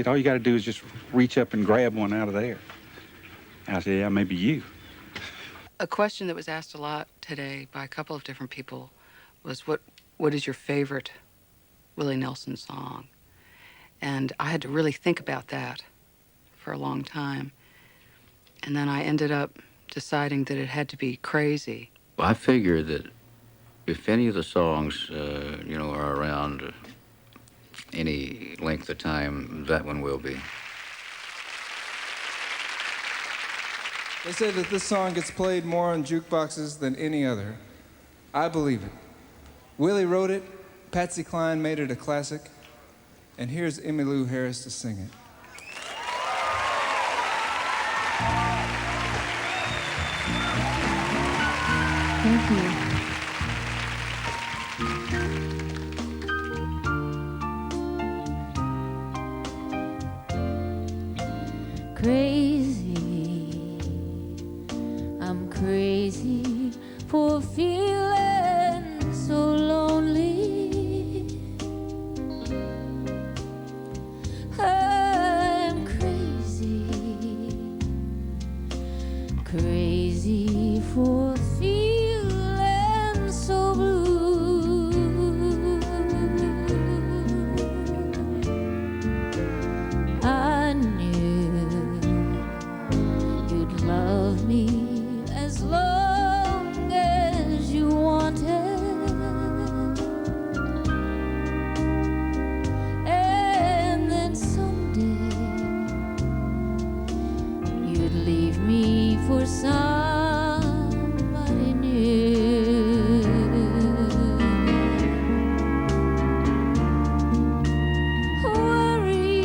all you got to do is just reach up and grab one out of the air. I said, yeah, maybe you. A question that was asked a lot today by a couple of different people was, what is your favorite Willie Nelson song? And I had to really think about that for a long time. And then I ended up deciding that it had to be Crazy. I figure that if any of the songs, you know, are around any length of time, that one will be. They say that this song gets played more on jukeboxes than any other. I believe it. Willie wrote it, Patsy Cline made it a classic, and here's Emmylou Harris to sing it. Thank you. Crazy, I'm crazy for feeling so lonely. I'm crazy, crazy for feeling so blue. I knew you'd love me as long as you wanted, and then someday you'd leave me for somebody new. Worry,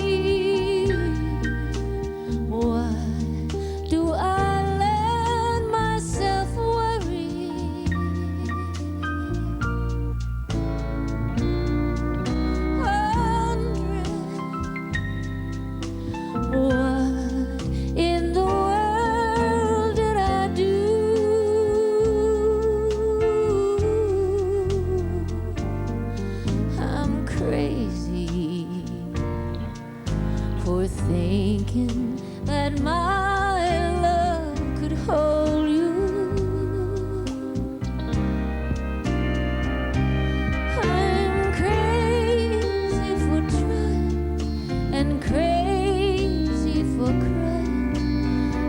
why do I let myself worry? Wondering what in the world did I do? I'm crazy for thinking that my love could hold you. I'm crazy for trying and crazy for crying,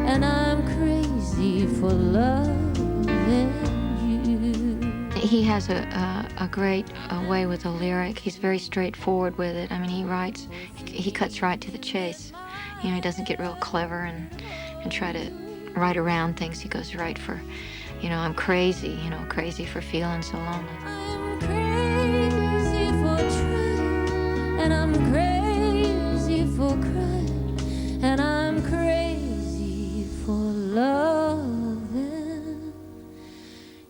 and I'm crazy for loving you. He has a great way with the lyric. He's very straightforward with it. I mean, he cuts right to the chase. You know, he doesn't get real clever and try to write around things. He goes right for, you know, I'm crazy, you know, crazy for feeling so lonely. Crazy for trying, and I'm crazy for crying, and I'm crazy for loving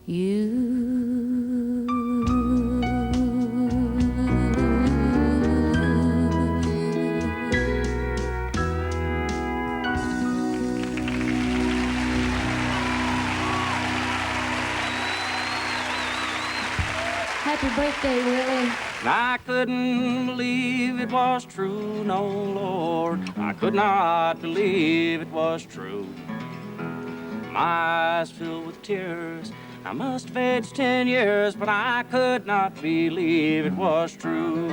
you. Happy birthday, Willie. I couldn't believe it was true, no, Lord. I could not believe it was true. My eyes filled with tears. I must have aged 10 years, but I could not believe it was true.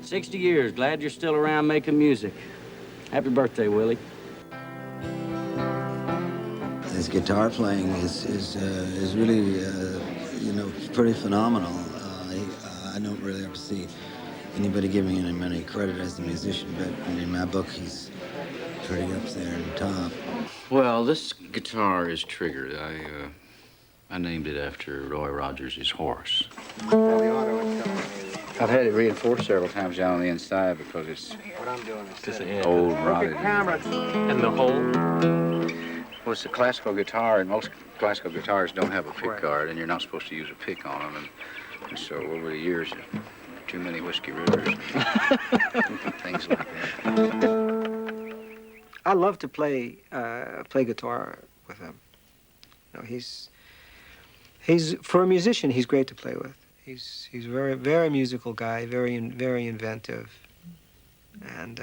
60 years, glad you're still around making music. Happy birthday, Willie. His guitar playing is really, you know, pretty phenomenal. I don't really ever see anybody giving him any credit as a musician, but in my book, he's pretty up there on top. Well, this guitar is Trigger. I named it after Roy Rogers' horse. Well, the auto is telling me I've had it reinforced several times down on the inside because it's What I'm doing is just old, rotted. And the hole? Well, it's a classical guitar, and most classical guitars don't have a pick guard, and you're not supposed to use a pick on them. And so over the years, too many whiskey rivers, things like that. I love to play guitar with him. You know, he's for a musician, he's great to play with. He's very, very musical guy, very inventive, and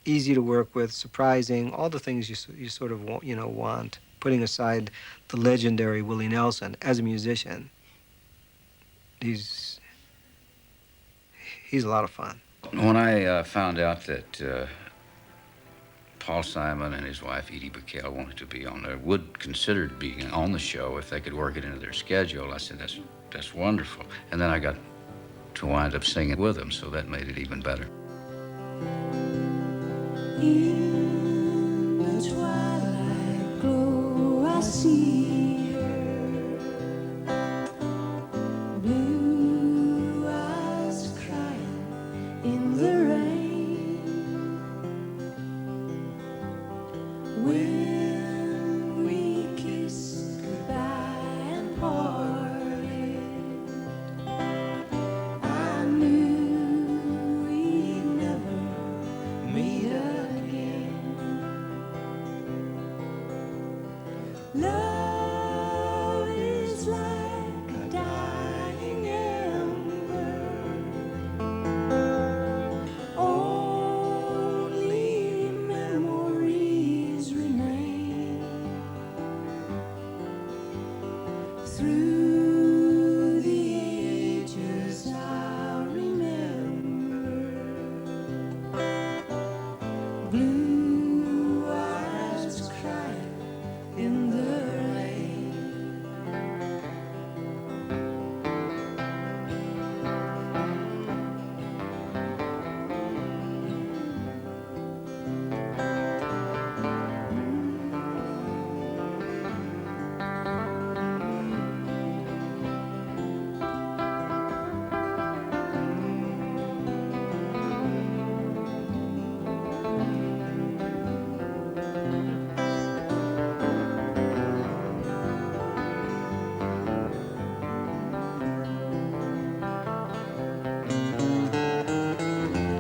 easy to work with, surprising, all the things you sort of want. Putting aside the legendary Willie Nelson as a musician, he's a lot of fun. When I found out that Paul Simon and his wife Edie Brickell wanted to be on there, would consider being on the show if they could work it into their schedule, I said that's wonderful. And then I got to wind up singing with them, so that made it even better. In the twilight glow, I see her, blue eyes crying in the rain. When we kissed goodbye and parted, I knew we'd never meet again. Love is like a dying ember, only memories remain. Through the ages I'll remember blue eyes crying in the rain.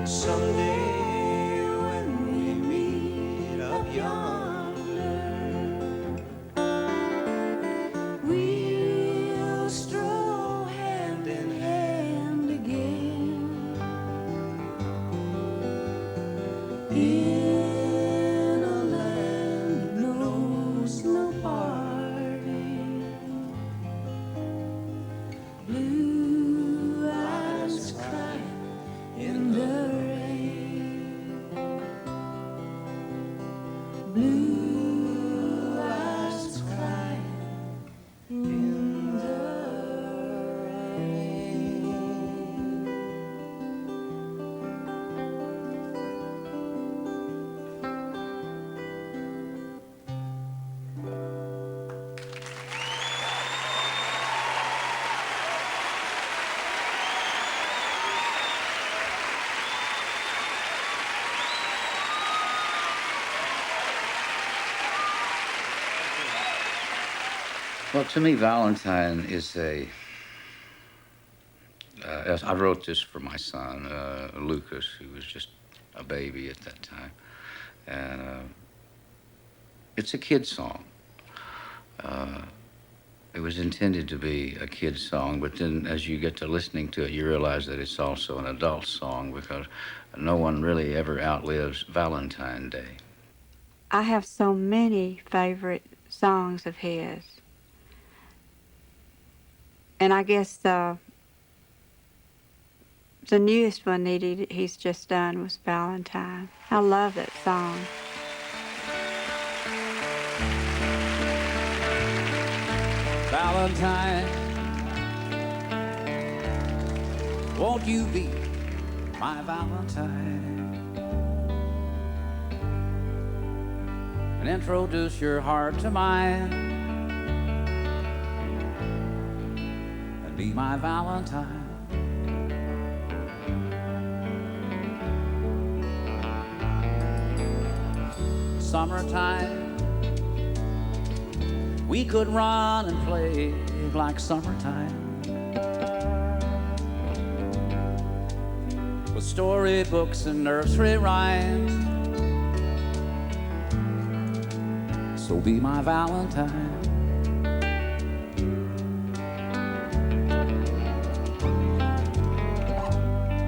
Someday when we meet up yonder, we'll stroll hand in hand again in a land that knows no parting. Blue eyes crying in the blue eyes crying in the rain. Well, to me, Valentine is I wrote this for my son, Lucas, who was just a baby at that time. And it's a kid's song. It was intended to be a kid's song, but then as you get to listening to it, you realize that it's also an adult song because no one really ever outlives Valentine Day. I have so many favorite songs of his. And I guess the newest one he's just done was Valentine. I love that song. Valentine, won't you be my Valentine and introduce your heart to mine? Be my Valentine. summertime. We could run and play like summertime. With storybooks and nursery rhymes. So be my Valentine.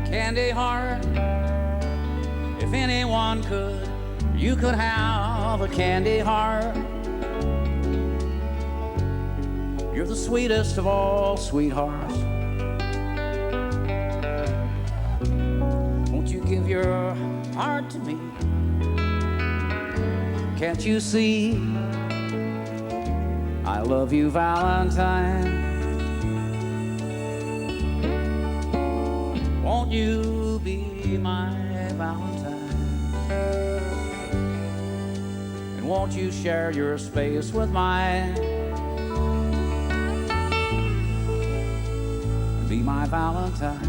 Candy heart, if anyone could, you could have a candy heart. You're the sweetest of all sweethearts. Won't you give your heart to me? Can't you see? I love you, Valentine. Won't you be my Valentine? And won't you share your space with mine? Be my Valentine.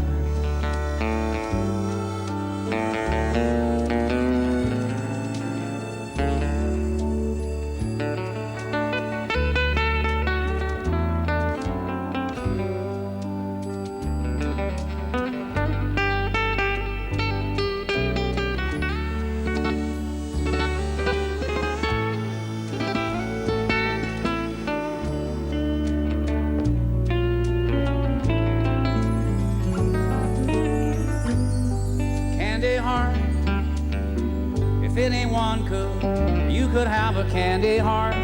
If anyone could, you could have a candy heart.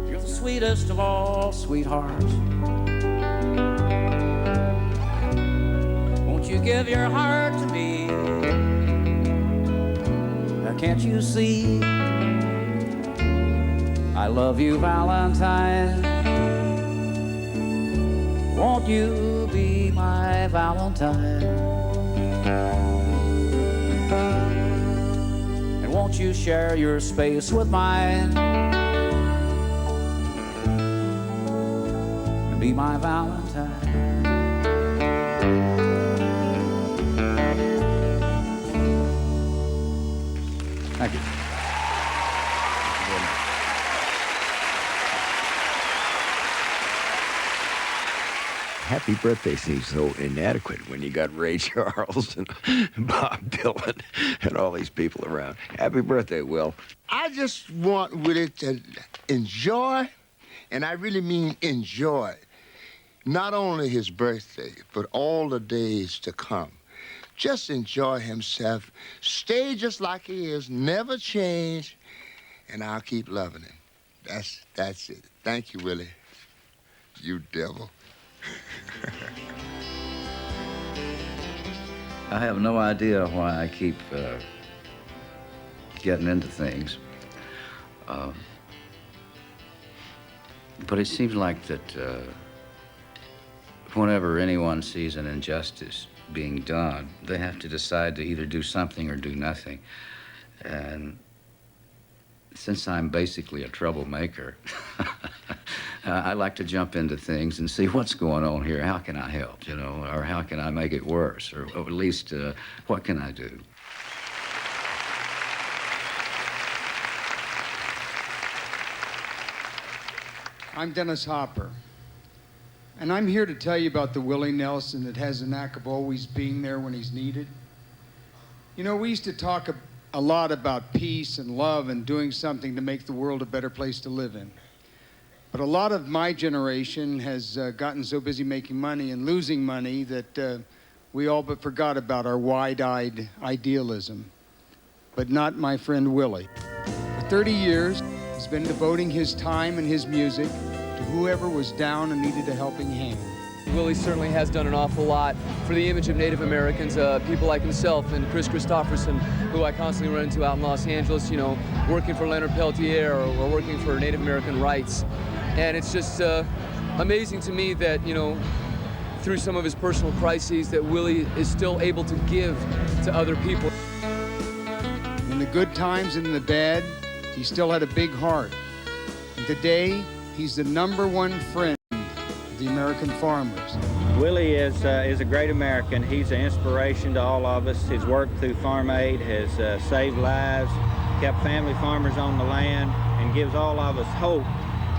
You're the sweetest of all sweethearts. Won't you give your heart to me? Can't you see? I love you, Valentine. Won't you be my Valentine? And won't you share your space with mine? And be my Valentine. Thank you. Happy birthday seems so inadequate when you got Ray Charles and Bob Dylan and all these people around. Happy birthday, Will. I just want Willie to enjoy, and I really mean enjoy, not only his birthday, but all the days to come. Just enjoy himself, stay just like he is, never change, and I'll keep loving him. That's it. Thank you, Willie. You devil. I have no idea why I keep getting into things. But it seems like that whenever anyone sees an injustice being done, they have to decide to either do something or do nothing. And since I'm basically a troublemaker, I like to jump into things and see what's going on here. How can I help, you know, or how can I make it worse, or at least what can I do? I'm Dennis Hopper, and I'm here to tell you about the Willie Nelson that has the knack of always being there when he's needed. You know, we used to talk a lot about peace and love and doing something to make the world a better place to live in. But a lot of my generation has gotten so busy making money and losing money that we all but forgot about our wide-eyed idealism. But not my friend Willie. For 30 years, he's been devoting his time and his music to whoever was down and needed a helping hand. Willie certainly has done an awful lot for the image of Native Americans, people like himself and Kristofferson, who I constantly run into out in Los Angeles, you know, working for Leonard Peltier or working for Native American rights. And it's just amazing to me that, you know, through some of his personal crises, that Willie is still able to give to other people. In the good times and in the bad, he still had a big heart. And today, he's the #1 friend of the American farmers. Willie is a great American. He's an inspiration to all of us. His work through Farm Aid has saved lives, kept family farmers on the land, and gives all of us hope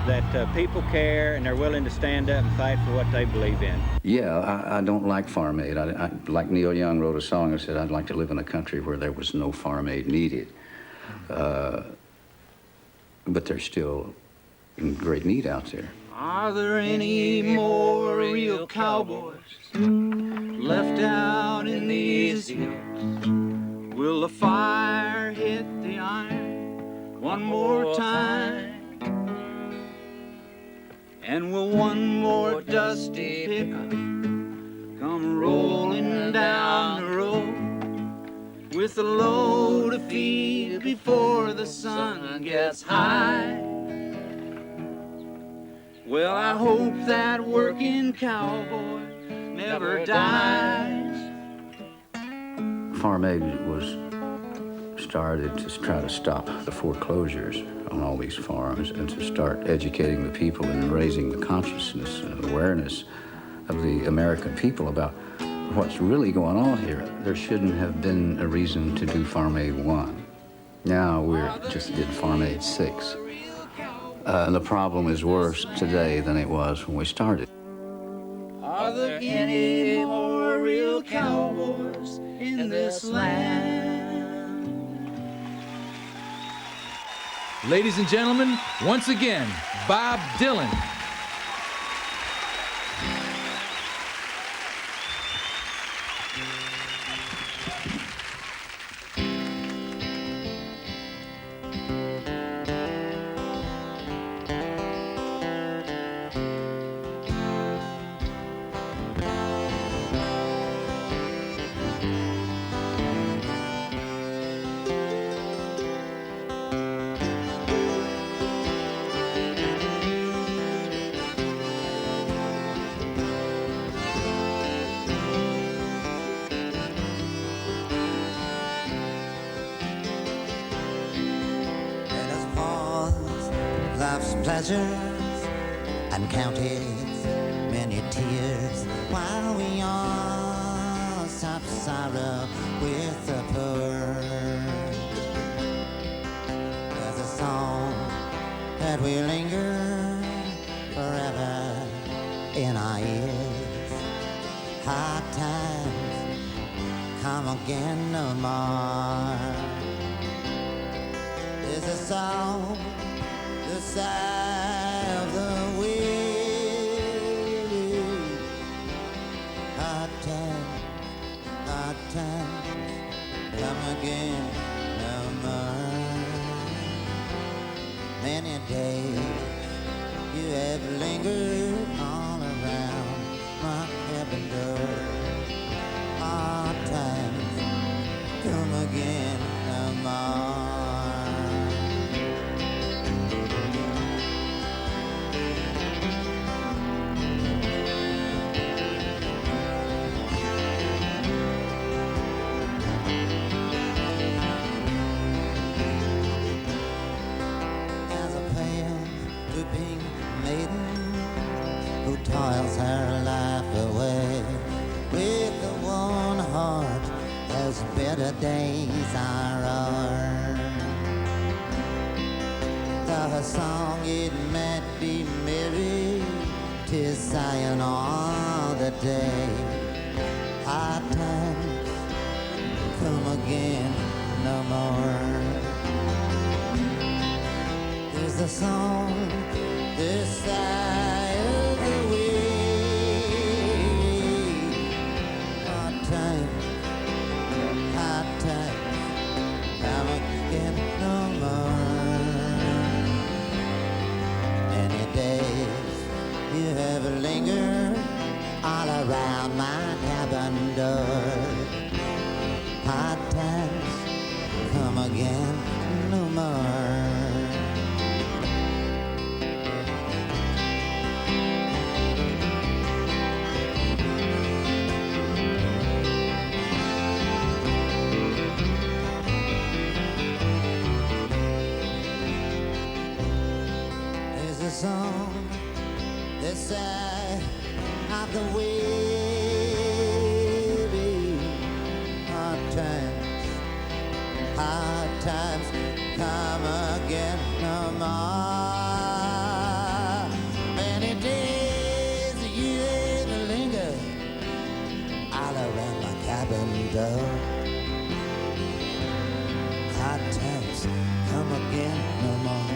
that people care and they're willing to stand up and fight for what they believe in. Yeah, I don't like Farm Aid. I like Neil Young wrote a song that said, I'd like to live in a country where there was no Farm Aid needed. But there's still great need out there. Are there any more real cowboys left out in these hills? Will the fire hit the iron one more time? And will one more dusty pickup come rolling down the road with a load of feed before the sun gets high? Well, I hope that working cowboy never dies. Farm Aid was started to try to stop the foreclosures on all these farms and to start educating the people and raising the consciousness and awareness of the American people about what's really going on here. There shouldn't have been a reason to do Farm Aid 1. Now we're just did Farm Aid 6. And the problem is worse today than it was when we started. Are there any more real cowboys in this land? Ladies and gentlemen, once again, Bob Dylan. Life's pleasures and counted many tears while we all stop sorrow with the poor. There's a song that will linger forever in our ears. Hard times come again no more. There's a song, the sigh of the wind. Hard times come again no more. Many days you have lingered all around my cabin door. Hard times come again no more. Toils her life away with the one heart as better days are o'er. Though her song it might be merry, 'tis sighing all the day. Hard times come again no more. There's a song, this sigh of the wind. Hard times come again no more. Many days you have lingered all around my cabin door. Hard times come again no more. Song, this side the way, babe. Hard times come again no more. Many days a year to linger all around my cabin door. Hard times come again no more.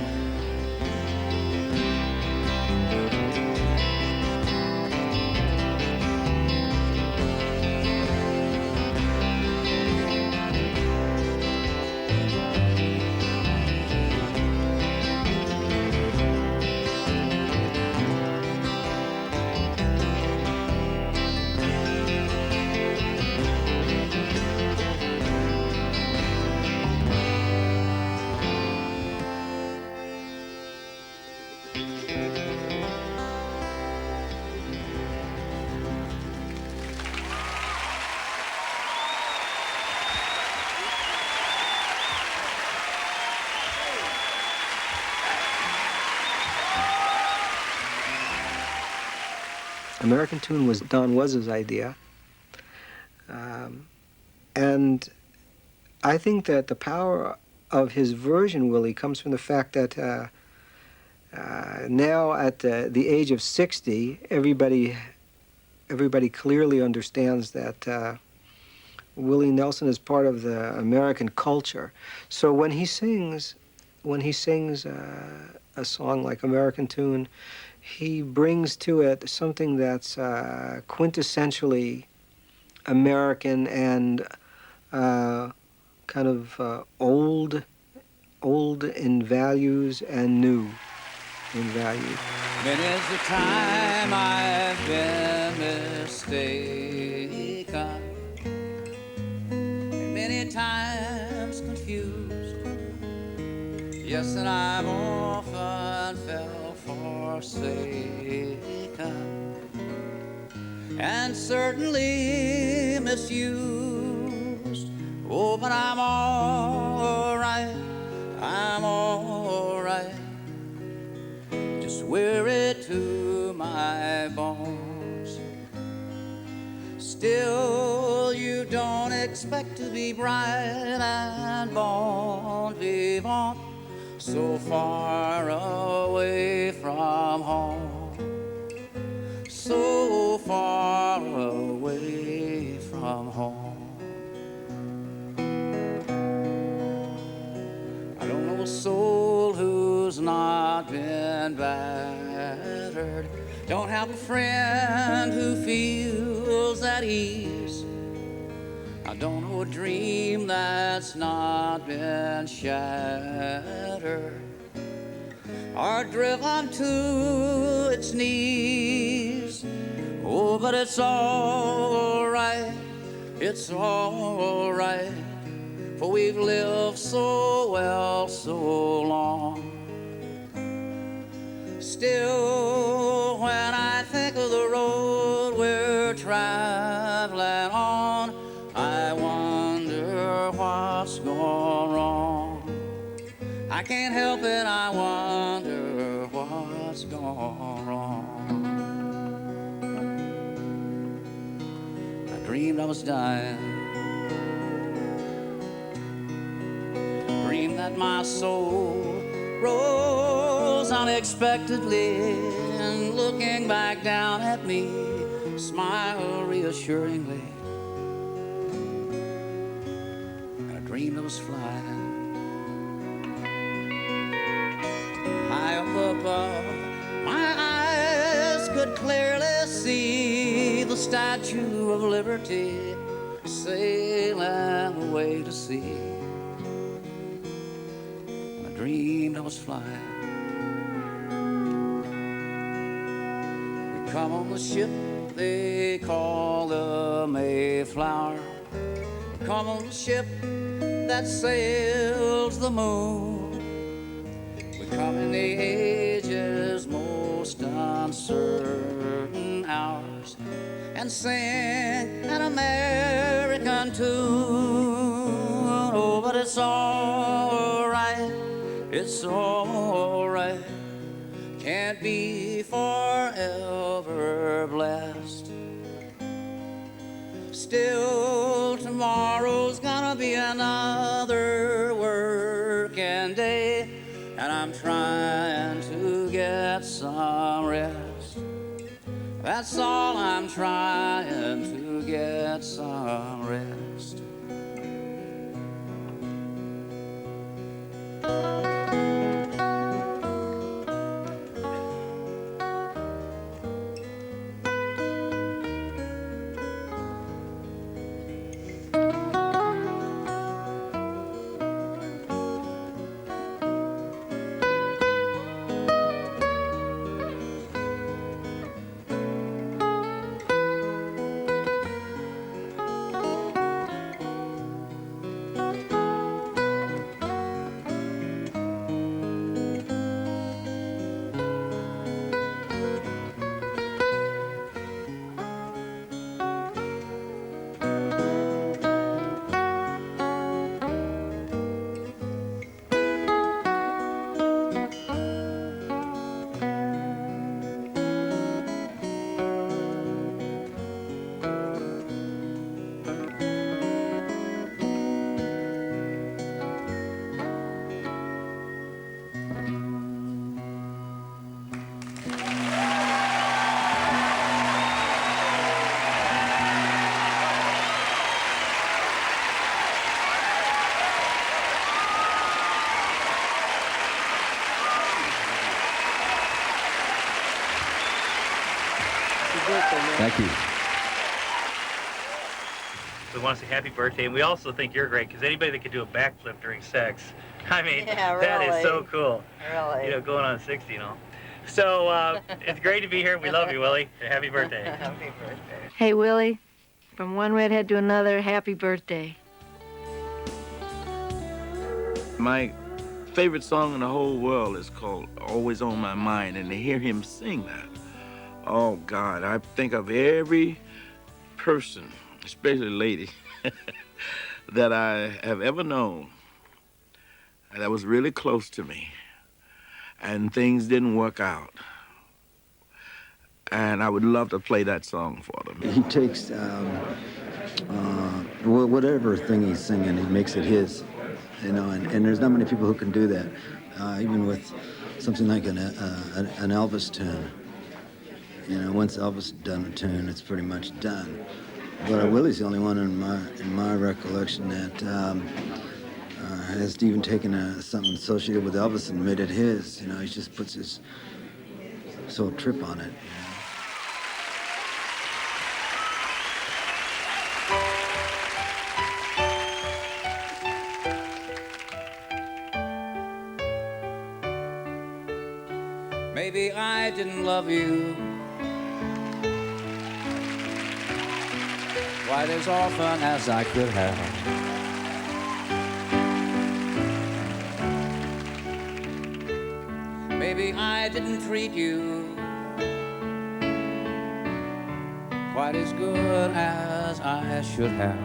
American Tune was Don Wes's idea. And I think that the power of his version, Willie, comes from the fact that now at the age of 60, everybody clearly understands that Willie Nelson is part of the American culture. So when he sings a song like American Tune, he brings to it something that's quintessentially American and kind of old in values and new in value. Many's the time I've been mistaken, and many times confused. Yes, and I've often felt forsaken, and certainly misused. Oh, but I'm all right, I'm all right, just weary to my bones. Still, you don't expect to be bright and bon vivant, so far away from home, so far away from home. I don't know a soul who's not been battered, don't have a friend who feels at ease. I don't know a dream that's not been shattered or driven to its knees. Oh, but it's all right, for we've lived so well so long. Still, when I think of the road we're traveling on, I wonder what's gone wrong. I can't help it, I wonder what's gone wrong. I dreamed I was dying, dreamed that my soul rose unexpectedly, and looking back down at me, smiled reassuringly. Dreamed I was flying high up above. My eyes could clearly see the Statue of Liberty sailing away to sea. I dreamed I was flying. We come on the ship they call the Mayflower. Come on the ship that sails the moon. We come in the age's most uncertain hours and sing an American tune. Oh, but it's all right, can't be forever blessed. Still, tomorrow's gonna be another working day, and I'm trying to get some rest. That's all, I'm trying to get some rest. Thank you. We want to say happy birthday, and we also think you're great, because anybody that could do a backflip during sex, I mean, Yeah, that is really. so cool. Really. You know, going on 60 and all. So it's great to be here. We love you, Willie. Happy birthday. Happy birthday. Hey, Willie, from one redhead to another, happy birthday. My favorite song in the whole world is called Always on My Mind, and to hear him sing that, oh God, I think of every person, especially lady, that I have ever known that was really close to me, and things didn't work out. And I would love to play that song for them. He takes whatever thing he's singing, he makes it his, you know, and there's not many people who can do that, even with something like an Elvis tune. You know, once Elvis done a tune, it's pretty much done. But Willie's the only one in my recollection that has even taken something associated with Elvis and made it his. You know, he just puts his soul trip on it. Maybe I didn't love you quite as often as I could have. Maybe I didn't treat you quite as good as I should have.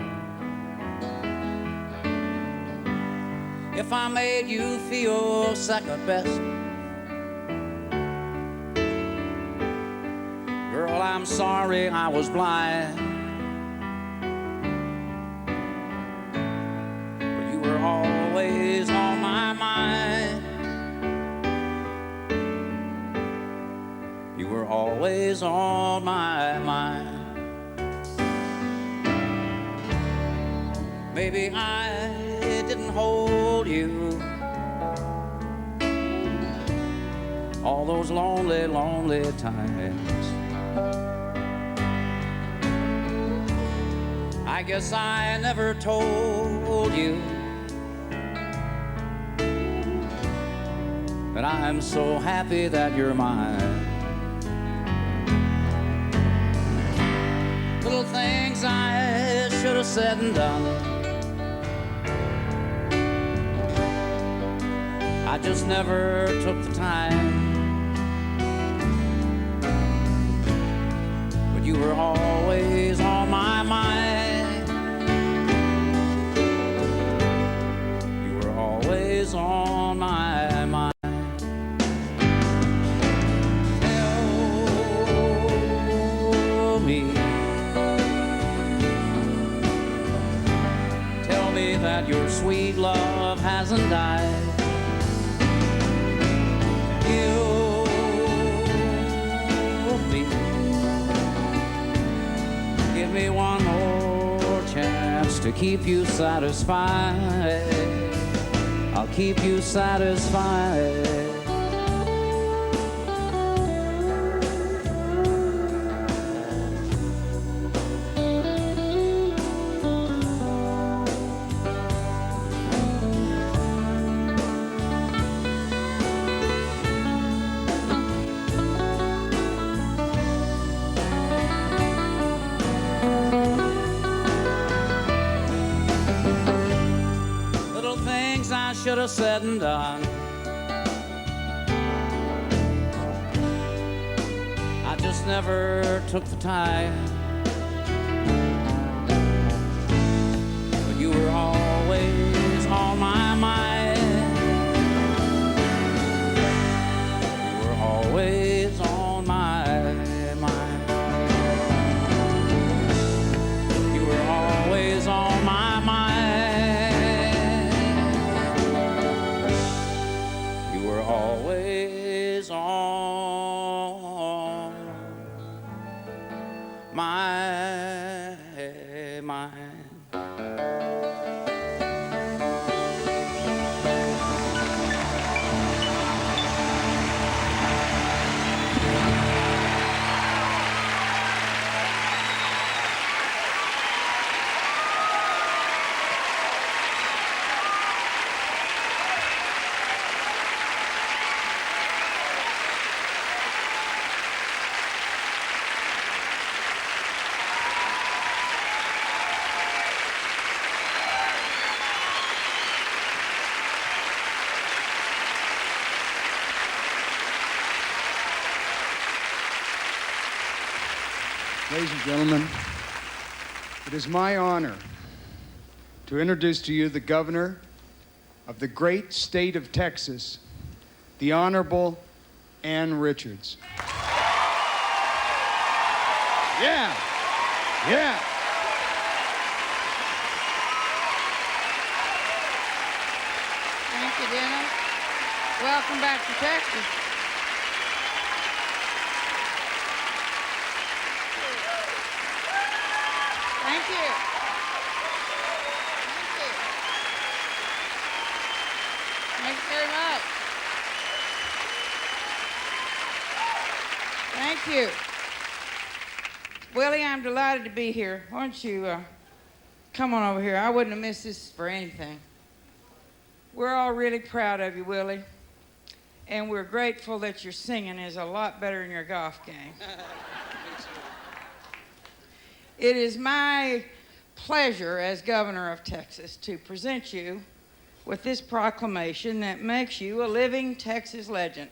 If I made you feel second best, girl, I'm sorry I was blind. But you were always on my mind. You were always on my mind. Maybe I didn't hold you all those lonely, lonely times. I guess I never told you that I'm so happy that you're mine. Little things I should have said and done, I just never took the time. But you were always on my mind. You were always on my mind. Tell me that your sweet love hasn't died. You'll be. Give me one more chance to keep you satisfied. I'll keep you satisfied. Should have said and done. I just never took the time. But you were always on my mind. You were always on my mind. You were always on my mind. Always on my mind. Ladies and gentlemen, it is my honor to introduce to you the governor of the great state of Texas, the Honorable Ann Richards. Yeah, yeah. Thank you, Dennis. Welcome back to Texas. Thank you. Thank you. Thank you very much. Thank you. Willie, I'm delighted to be here. Why don't you come on over here? I wouldn't have missed this for anything. We're all really proud of you, Willie. And we're grateful that your singing is a lot better than your golf game. It is my pleasure as governor of Texas to present you with this proclamation that makes you a living Texas legend.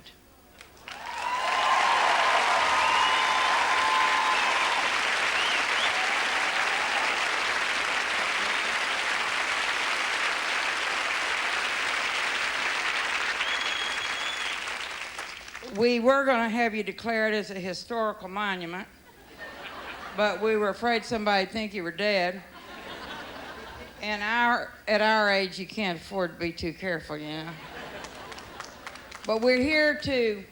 We were going to have you declared as a historical monument, but we were afraid somebody'd think you were dead. And at our age, you can't afford to be too careful, you know. But we're here to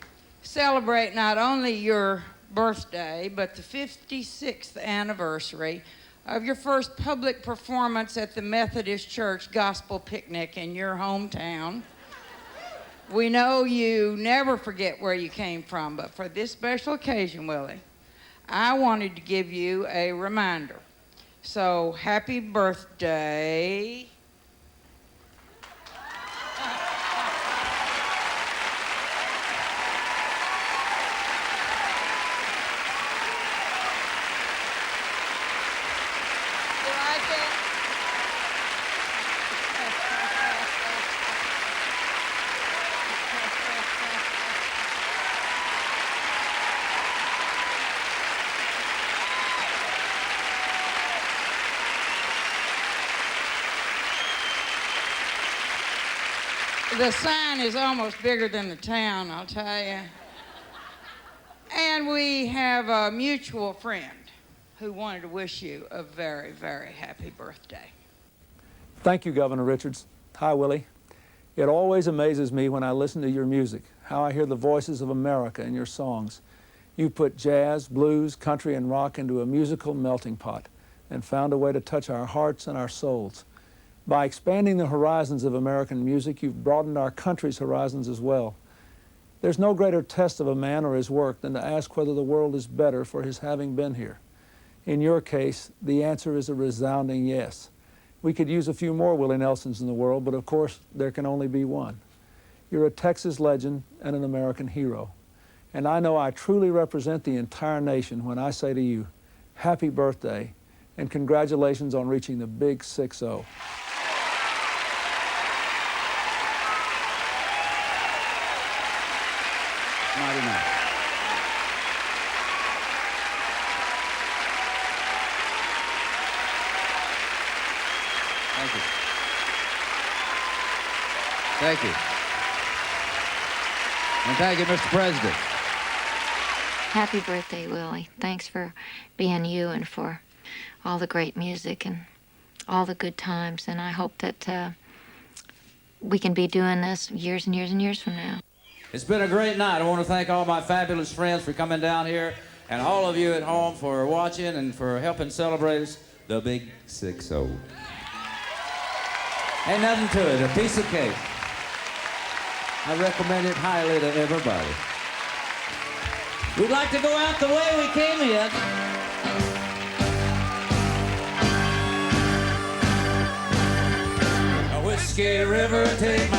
celebrate not only your birthday, but the 56th anniversary of your first public performance at the Methodist Church Gospel Picnic in your hometown. We know you never forget where you came from, but for this special occasion, Willie, I wanted to give you a reminder. So, happy birthday. The sign is almost bigger than the town, I'll tell you. And we have a mutual friend who wanted to wish you a very, very happy birthday. Thank you, Governor Richards. Hi, Willie. It always amazes me when I listen to your music, how I hear the voices of America in your songs. You put jazz, blues, country, and rock into a musical melting pot and found a way to touch our hearts and our souls. By expanding the horizons of American music, you've broadened our country's horizons as well. There's no greater test of a man or his work than to ask whether the world is better for his having been here. In your case, the answer is a resounding yes. We could use a few more Willie Nelsons in the world, but of course, there can only be one. You're a Texas legend and an American hero. And I know I truly represent the entire nation when I say to you, happy birthday, and congratulations on reaching the big 6-0. Mighty nice. Thank you. Thank you. And thank you, Mr. President. Happy birthday, Willie. Thanks for being you and for all the great music and all the good times. And I hope that we can be doing this years and years and years from now. It's been a great night. I want to thank all my fabulous friends for coming down here and all of you at home for watching and for helping celebrate us, the big 6-0. Ain't nothing to it, a piece of cake. I recommend it highly to everybody. We'd like to go out the way we came in. A whiskey river, take